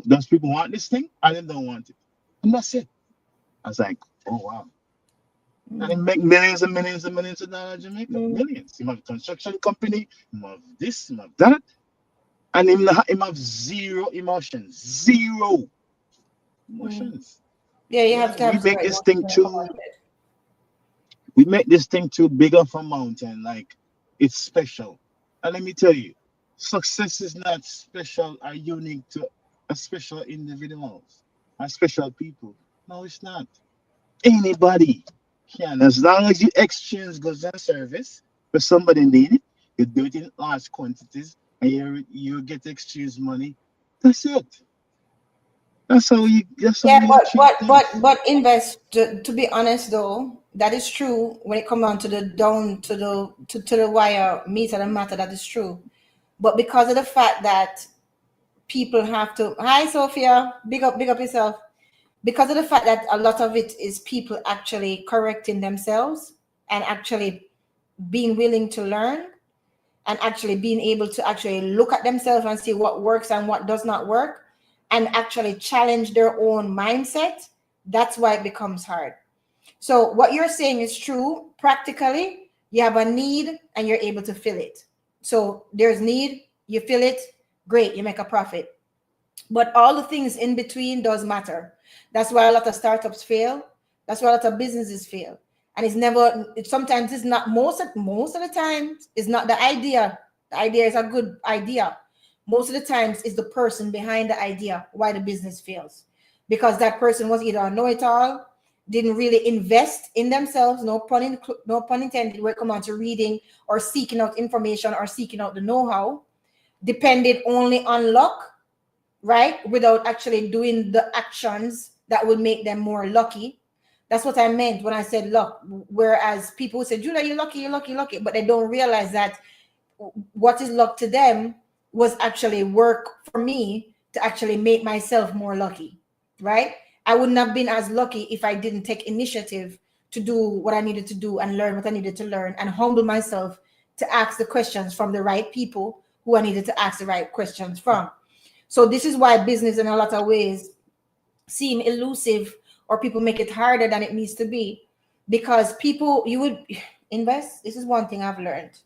Does people want this thing? I don't want it. And that's it. I was like, oh wow. And he Mm, make millions and millions and millions of dollars in Jamaica. mm, Millions. He have a construction company, he have this, he have that. And him have zero emotions. Zero mm. emotions. Yeah, you Yeah, have to have zero emotion when it comes out of it. we make this thing too big of a mountain, like it's special. And let me tell you, success is not special or unique to a special individuals or special people. No, it's not. Anybody can, as long as you exchange goods and service for somebody need it, you do it in large quantities, and you get exchange money. That's it. That's how Yeah, you but achieve but but things. but invest. To be honest, though, that is true when it comes down to the down to the wire meat of the matter. That is true. But because of the fact that people have to, hi Sophia, big up yourself. Because of the fact that a lot of it is people actually correcting themselves and actually being willing to learn. and actually being able to actually look at themselves and see what works and what does not work, and actually challenge their own mindset, that's why it becomes hard. So what you're saying is true. Practically, you have a need and you're able to fill it. So there's need, you fill it, great, you make a profit. But all the things in between does matter. That's why a lot of startups fail. That's why a lot of businesses fail. And it's never, sometimes it's not, most of the time it's not the idea. The idea is a good idea. Most of the times it's the person behind the idea why the business fails. Because that person was either a know-it-all, didn't really invest in themselves, no pun intended, when it comes on to reading or seeking out information or seeking out the know-how, depended only on luck, right? Without actually doing the actions that would make them more lucky. That's what I meant when I said luck. Whereas people say, Julia, you're lucky, you're lucky, you're lucky. But they don't realize that what is luck to them was actually work for me to actually make myself more lucky, right? I wouldn't have been as lucky if I didn't take initiative to do what I needed to do and learn what I needed to learn and humble myself to ask the questions from the right people who I needed to ask the right questions from. So this is why business in a lot of ways seem elusive, or people make it harder than it needs to be, because people, you would invest. This is one thing I've learned.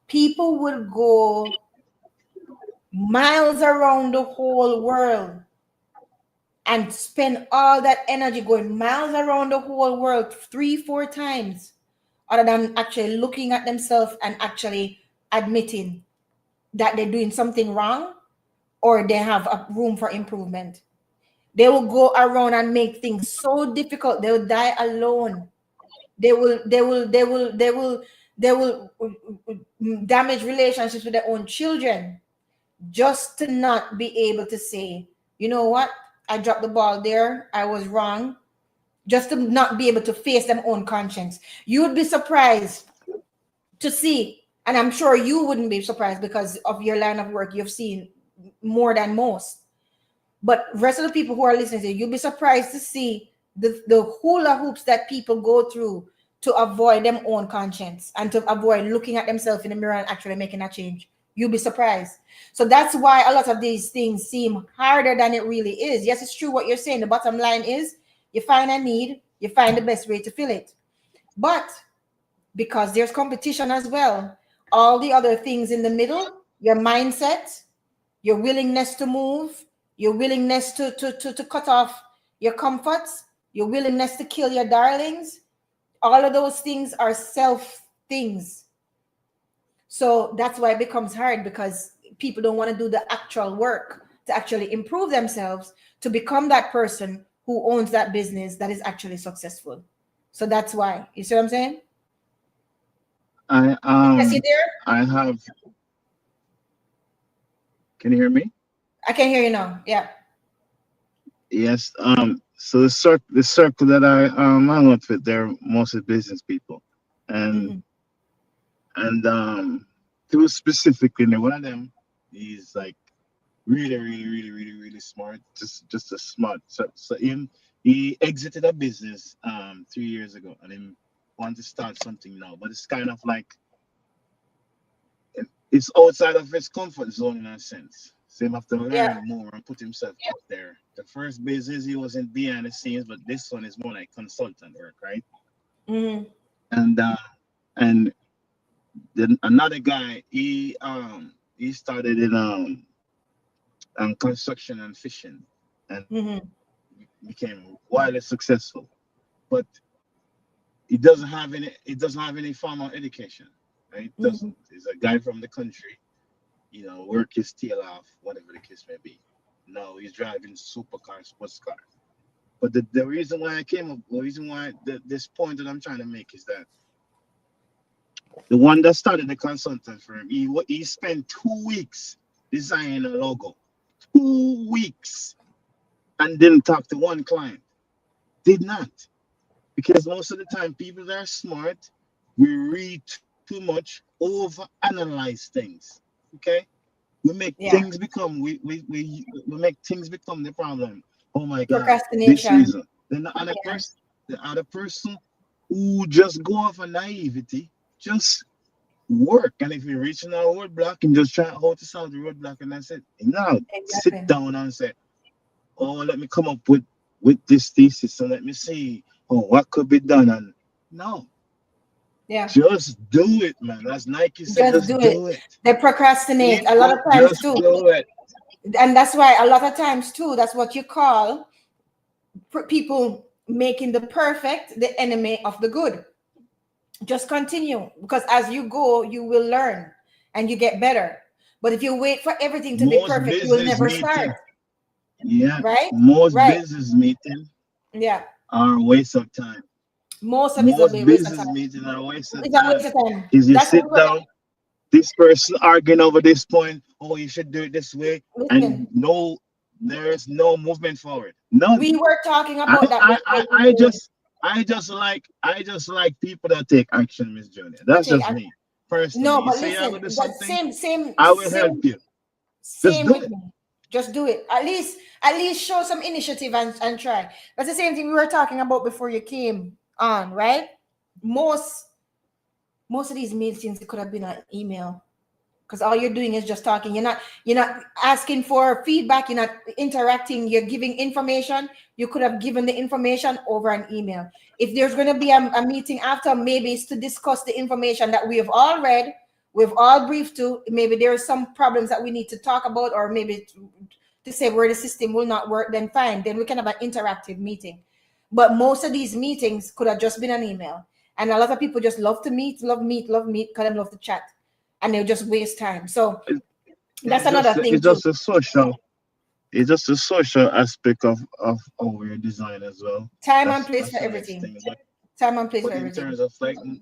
People would go miles around the whole world and spend all that energy going miles around the whole world 3-4 times, other than actually looking at themselves and actually admitting that they're doing something wrong or they have a room for improvement. They will go around and make things so difficult. They will die alone. They will damage relationships with their own children, just to not be able to say, you know what, I dropped the ball there, I was wrong. Just to not be able to face their own conscience. You would be surprised to see, and I'm sure you wouldn't be surprised because of your line of work, you've seen more than most. But rest of the people who are listening to you, you'll be surprised to see the hula hoops that people go through to avoid their own conscience and to avoid looking at themselves in the mirror and actually making a change. You'll be surprised. So that's why a lot of these things seem harder than it really is. Yes, it's true what you're saying. The bottom line is you find a need, you find the best way to fill it. But because there's competition as well, all the other things in the middle, your mindset, your willingness to move, your willingness to cut off your comforts, your willingness to kill your darlings, all of those things are self things. So that's why it becomes hard, because people don't want to do the actual work to actually improve themselves to become that person who owns that business that is actually successful. So that's why. You see what I'm saying? I Yes, you um there? I have. Can you hear me? I can hear you now. Yeah. Yes. So the circle that I hang out with, they're mostly business people, and Mm-hmm. and two specifically. And one of them, he's like really, really, really, really, really smart. Just a smart. So he exited a business 3 years ago, and he want to start something now. But it's kind of like it's outside of his comfort zone in a sense. So he have to Yeah. learn more and put himself out there. The first business he wasn't behind the scenes, but this one is more like consultant work, right? Mm-hmm. And then another guy, he started in construction and fishing, and Mm-hmm. became wildly successful. But he doesn't have any formal education, right? Mm-hmm. Doesn't. He's a guy from the country, work his tail off, whatever the case may be. No, he's driving supercar, sports car. But the reason why I came up, the reason why this point that I'm trying to make is that the one that started the consultant firm, he spent 2 weeks designing a logo, 2 weeks, and didn't talk to one client. Did not, because most of the time people that are smart, we read too much, over analyze things. Okay, we make Yeah. things become we make things become the problem. Oh my God, this Procrastination. reason. Then Yeah. the other person who just go off of naivety, just work. And if you're reaching a roadblock and just try how to solve the roadblock, and that's it. Now sit Exactly. down and say, oh, let me come up with this thesis and let me see what could be done. And no, Yeah. just do it, man. As Nike said, Just just do it. do it. They procrastinate a lot People, of times just too. do it. And that's why a lot of times too, that's what you call people making the perfect the enemy of the good. Just continue because as you go, you will learn and you get better. But if you wait for everything to be Most perfect, you will business never start. meeting, yeah, Right? most Right. business meeting Yeah. are a waste of time. Most of it's a Most waste of business time. meeting are a waste of It's a time. waste of time. Is you That's sit down, this person arguing over this point, oh, you should do it this way, and listen. no, there's no movement forward. None. We were talking I about that I I, before I you just I just like people that take action, Miss Junior. That's take just action. me personally. No, You but say you're listen, gonna do that something, same, same, I will help same, you. Just same do with it. me. Just do it. At least show some initiative and try. That's the same thing we were talking about before you came on, right? Most most of these meetings could have been an email because all you're doing is just talking. You're not asking for feedback. You're not interacting. You're giving information. You could have given the information over an email. If there's going to be a meeting after, maybe it's to discuss the information that we have all read, we've all briefed to. Maybe there are some problems that we need to talk about, or maybe to say where the system will not work. Then fine, then we can have an interactive meeting. But most of these meetings could have just been an email, and a lot of people just love to meet, love meet, because they love to chat, and they'll just waste time. So It- that's It's another just thing it's too. just a social it's just a social aspect of our design as well. Time and That's place for that's the next everything. thing. Time and place for But everything.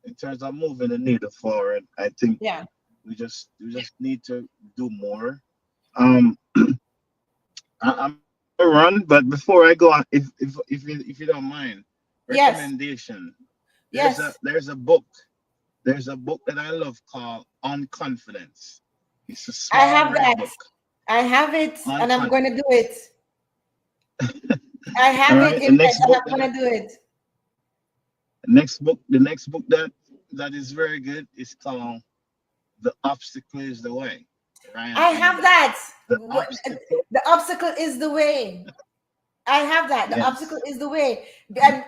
in terms of moving the needle forward, I think Yeah. we just need to do more. Um, I'm gonna run, but before I go on, if you don't mind, Yes. recommendation. There's a Yes. there's a book there's a book that I love called On Confidence. It's a I small have red that. book. I have it, On and I'm Confidence. going to do it. I All have it right. in it, and I'm going to do it. The next book that is very good is called The Obstacle is the Way. Ryan I have Holiday. that. The obstacle. The obstacle is the way. I have that. The obstacle Yes. is the way.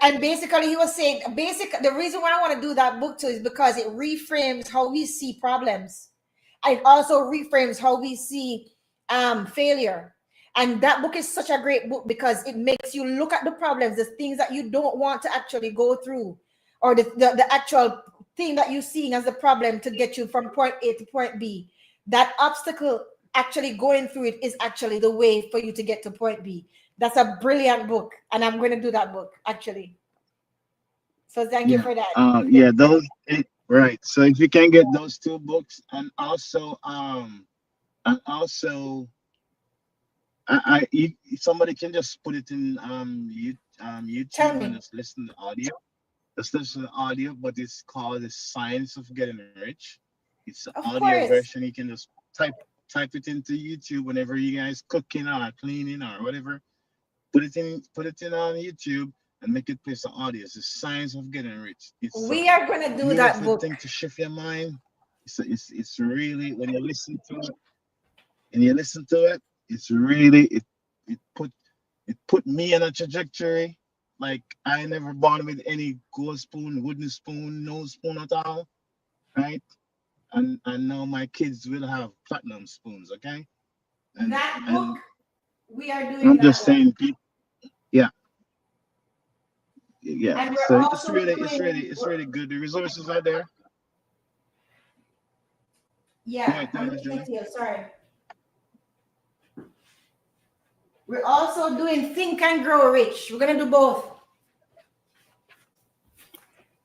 And basically he was saying the reason why I want to do that book too is because it reframes how we see problems. It also reframes how we see failure. And that book is such a great book because it makes you look at the problems, the things that you don't want to actually go through, or the actual thing that you're seeing as the problem to get you from point A to point B. That obstacle, actually going through it, is actually the way for you to get to point B. That's a brilliant book, and I'm going to do that book actually. So thank you Yeah. for that. Yeah. Right. So if you can get those two books, and also somebody can just put it in Tell YouTube and me. just listen to audio. Just listen to audio, but it's called The Science of Getting Rich. It's an Of audio course. version. You can just type it into YouTube whenever you guys cooking or cleaning or whatever. Put it in on YouTube and make it play some audio. It's The Science of Getting Rich. It's a We are going to do that beautiful book. thing to shift your mind. It's really when you listen to it, it's really it put it put me on a trajectory like I never born with any gold spoon, wooden spoon, no spoon at all, right? And now my kids will have platinum spoons, okay? And That book, and we are doing I'm that just one. saying, people, yeah, yeah. And we're So it's also really, it's really, doing, it's really good. The resources are there. yeah, Go I'm ahead, listening Julie. to you. Sorry. We're also doing Think and Grow Rich. We're going to do both.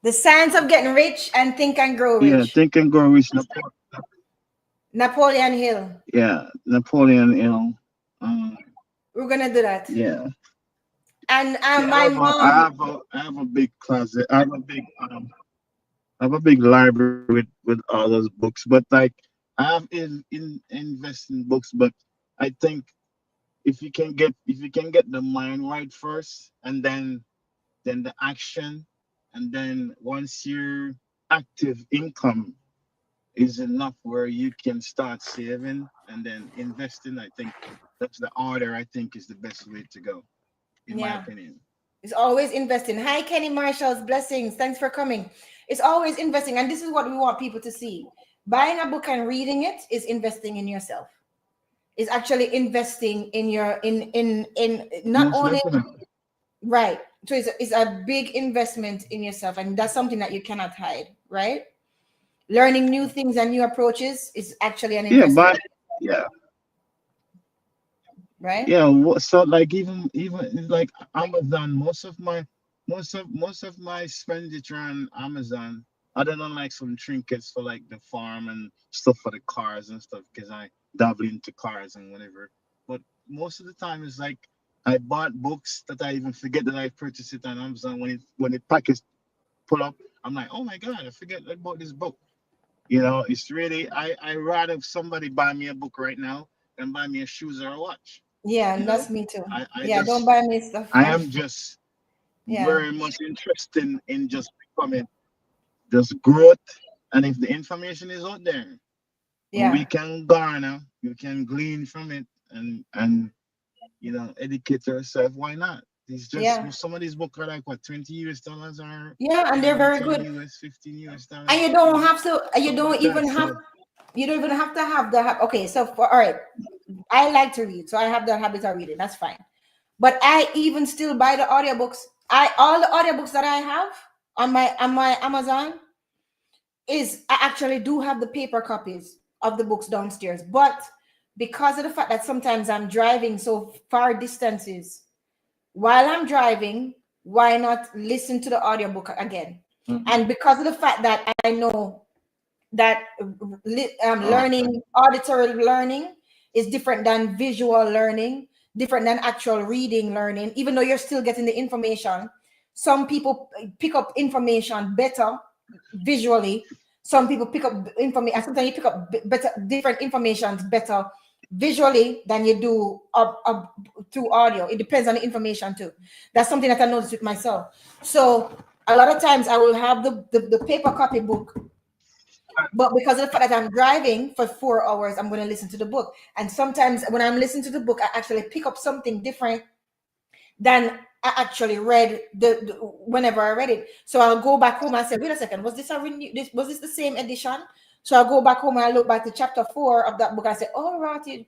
The Science of Getting Rich and Think and Grow Yeah, Rich. Think and Grow Rich. Napoleon Hill. Yeah, Napoleon. We're going to do that. Yeah. And See, my mom, I have a big closet. I have a big library with all those books. But like, I have in invest in books. But I think if you can get the mind right first, and then the action, and then once you're active income. is enough where you can start saving and then investing. I think that's the order. I think is the best way to go, in my Yeah. opinion. It's always investing. Hi, Kenny Marshall's blessings. Thanks for coming. It's always investing. And this is what we want people to see. Buying a book and reading it is investing in yourself. It's actually investing in your in not Most only definitely. right. So it's a big investment in yourself, and that's something that you cannot hide, right? Learning new things and new approaches is actually an Yeah, investment, but yeah, right? yeah. So like even like Amazon, most of my expenditure on Amazon, other than like some trinkets for like the farm and stuff for the cars and stuff, because I dabble into cars and whatever. But most of the time it's like I bought books that I even forget that I purchased it on Amazon when it package pull up. I'm like, oh my god, I forget about this book. It's really I rather somebody buy me a book right now than buy me a shoes or a watch. Yeah, You and know, that's me too. I Yeah, don't just buy me stuff. I am just Yeah, very much interested in just becoming just growth. And if the information is out there, we yeah, can garner, we can glean from it and educate ourselves. Why not? It's just yeah, some of these books are like what, $20 or yeah, and they're very 10 good. US, $15 And US, you don't have to. You stuff don't like that. even have. So You don't even have to have the. Okay, so all right, I like to read, so I have the habit of reading. That's fine. But I even still buy the audiobooks. I all the audiobooks that I have on my Amazon is I actually do have the paper copies of the books downstairs. But because of the fact that sometimes I'm driving so far distances, while I'm driving, why not listen to the audiobook again? mhm. And because of the fact that I know that Okay. learning, auditory learning, is different than visual learning, different than actual reading learning, even though you're still getting the information. Some people pick up information better visually. Some people pick up information, and sometimes you pick up better different information better visually than you do through audio. It depends on the information too. That's something that I noticed with myself. So a lot of times I will have the paper copy book, but because of the fact that I'm driving for 4 hours, I'm going to listen to the book. And sometimes when I'm listening to the book, I actually pick up something different than I actually read whenever I read it. So I'll go back home and say, wait a second, was this a was this the same edition? So I'll go back home and I look back to chapter 4 of that book. I say, oh, right,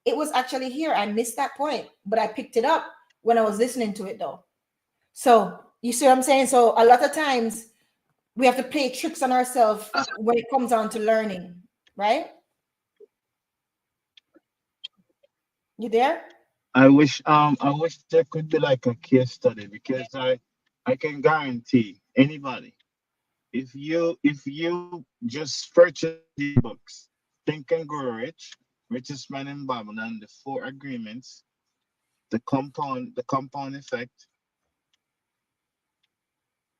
it was actually here. I missed that point, but I picked it up when I was listening to it though. So you see what I'm saying? So a lot of times we have to play tricks on ourselves when it comes down to learning, right? You there? I wish there could be like a case study, because I can guarantee anybody, if you just purchase these books, Think and Grow Rich, Richest Man in Babylon, the Four Agreements, the compound effect,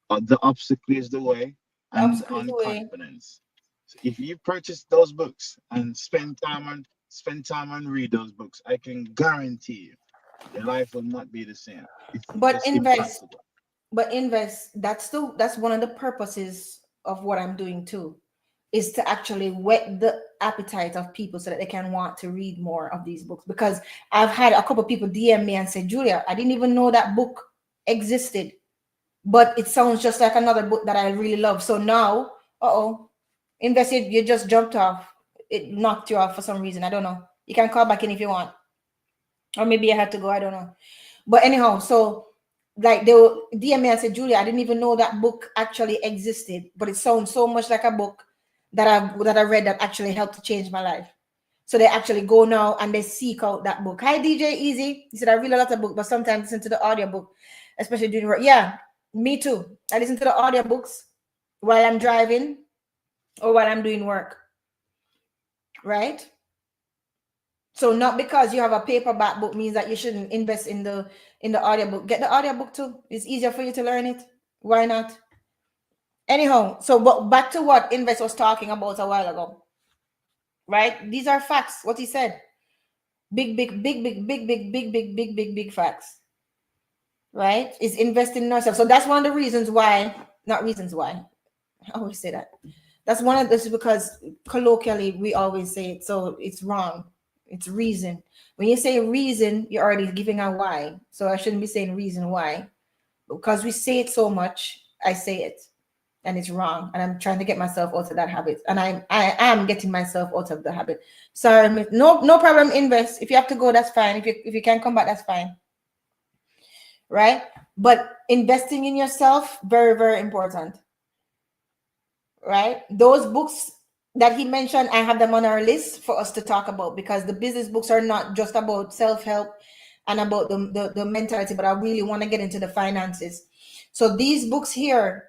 the obstacle is the way, The and obstacle is on the way. confidence. So if you purchase those books and spend time and read those books, I can guarantee you your life will not be the same. It's But just invest, impossible. that's one of the purposes of what I'm doing too, is to actually whet the appetite of people so that they can want to read more of these books. Because I've had a couple of people DM me and say, Julia, I didn't even know that book existed, but it sounds just like another book that I really love. So now, uh-oh, invested, you just jumped off. It knocked you off for some reason. I don't know. You can call back in if you want. Or maybe I had to go. I don't know. But anyhow, so like they will DM me and say, Julia, I didn't even know that book actually existed, but it sounds so much like a book that I read that actually helped to change my life. So they actually go now and they seek out that book. Hi DJ Easy. He said I read a lot of books, but sometimes listen to the audio book, especially during work. Yeah, me too. I listen to the audio books while I'm driving or while I'm doing work, right? So not because you have a paperback book means that you shouldn't invest in the audiobook. Get the audiobook too. It's easier for you to learn it. Why not? Anyhow, so but back to what Invest was talking about a while ago, right? These are facts. What he said. Big, big, big, big, big, big, big, big, big, big, big facts. Right? Is investing in ourselves. So that's one of the reasons why, not reasons why. I always say that. That's one of this, because colloquially we always say it, so it's wrong. It's reason. When you say reason, you're already giving a why. So I shouldn't be saying reason why, because we say it so much. I say it, and it's wrong. And I'm trying to get myself out of that habit, and I am getting myself out of the habit. Sorry, no problem. Invest. If you have to go, that's fine. If you can't come back, that's fine. Right? But investing in yourself, very, very important. Right? Those books that he mentioned, I have them on our list for us to talk about, because the business books are not just about self-help and about the mentality, but I really want to get into the finances. So these books here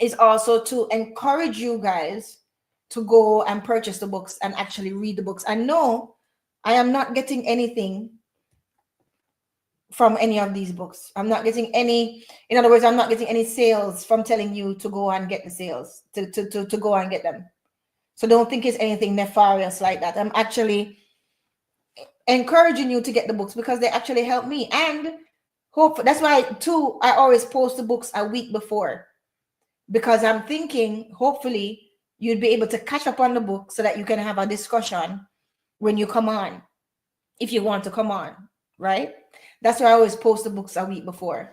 is also to encourage you guys to go and purchase the books and actually read the books. I know I am not getting anything from any of these books. I'm not getting any, in other words, I'm not getting any sales from telling you to go and get the sales, to go and get them. So don't think it's anything nefarious like that. I'm actually encouraging you to get the books because they actually help me. And hope that's why too, I always post the books a week before, because I'm thinking hopefully you'd be able to catch up on the book so that you can have a discussion when you come on, if you want to come on, right? That's why I always post the books a week before,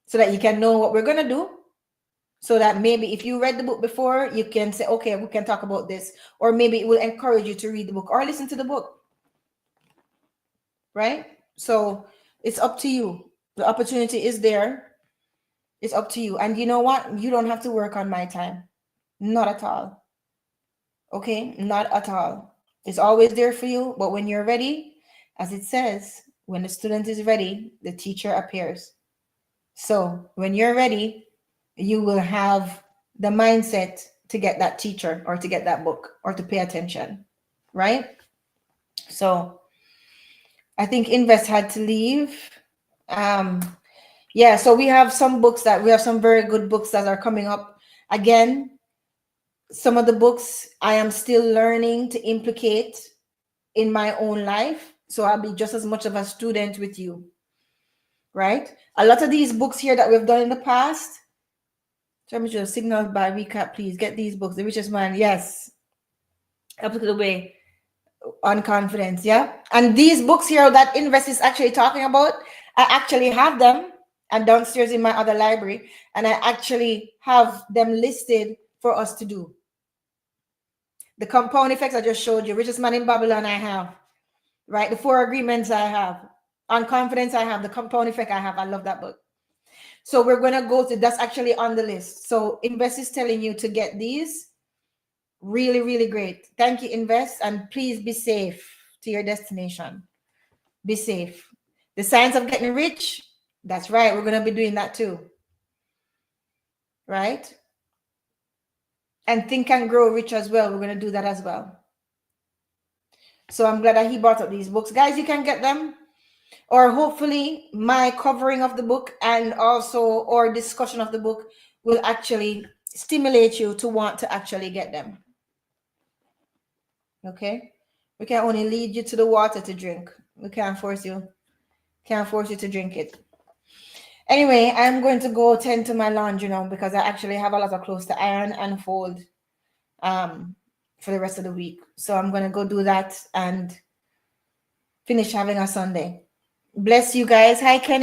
so that you can know what we're going to do. So that maybe if you read the book before, you can say, okay, we can talk about this. Or maybe it will encourage you to read the book or listen to the book. Right? So it's up to you. The opportunity is there. It's up to you. And you know what? You don't have to work on my time. Not at all. Okay? Not at all. It's always there for you. But when you're ready, as it says, when the student is ready, the teacher appears. So when you're ready, you will have the mindset to get that teacher or to get that book or to pay attention, right? So I think Invest had to leave. Yeah, so we have some very good books that are coming up. Again, some of the books I am still learning to implicate in my own life. So I'll be just as much of a student with you, right? A lot of these books here that we've done in the past, temperature signaled by recap, please get these books. The Richest Man, yes. Applicable way on confidence, yeah. And these books here that Invest is actually talking about, I actually have them. I'm downstairs in my other library, and I actually have them listed for us to do. The compound effects I just showed you, Richest Man in Babylon, I have, right? The 4 Agreements I have, on confidence I have, the compound effect I have. I love that book. So we're going to go to, that's actually on the list. So Invest is telling you to get these. Really, really great. Thank you, Invest. And please be safe to your destination. Be safe. The Science of Getting Rich, that's right. We're going to be doing that too. Right? And Think and Grow Rich as well. We're going to do that as well. So I'm glad that he brought up these books. Guys, you can get them. Or hopefully my covering of the book and also our discussion of the book will actually stimulate you to want to actually get them. Okay? We can only lead you to the water to drink. We can't force you. Can't force you to drink it. Anyway, I'm going to go tend to my laundry now because I actually have a lot of clothes to iron and fold for the rest of the week. So I'm going to go do that and finish having a Sunday. Bless you guys. Hi, Kenny.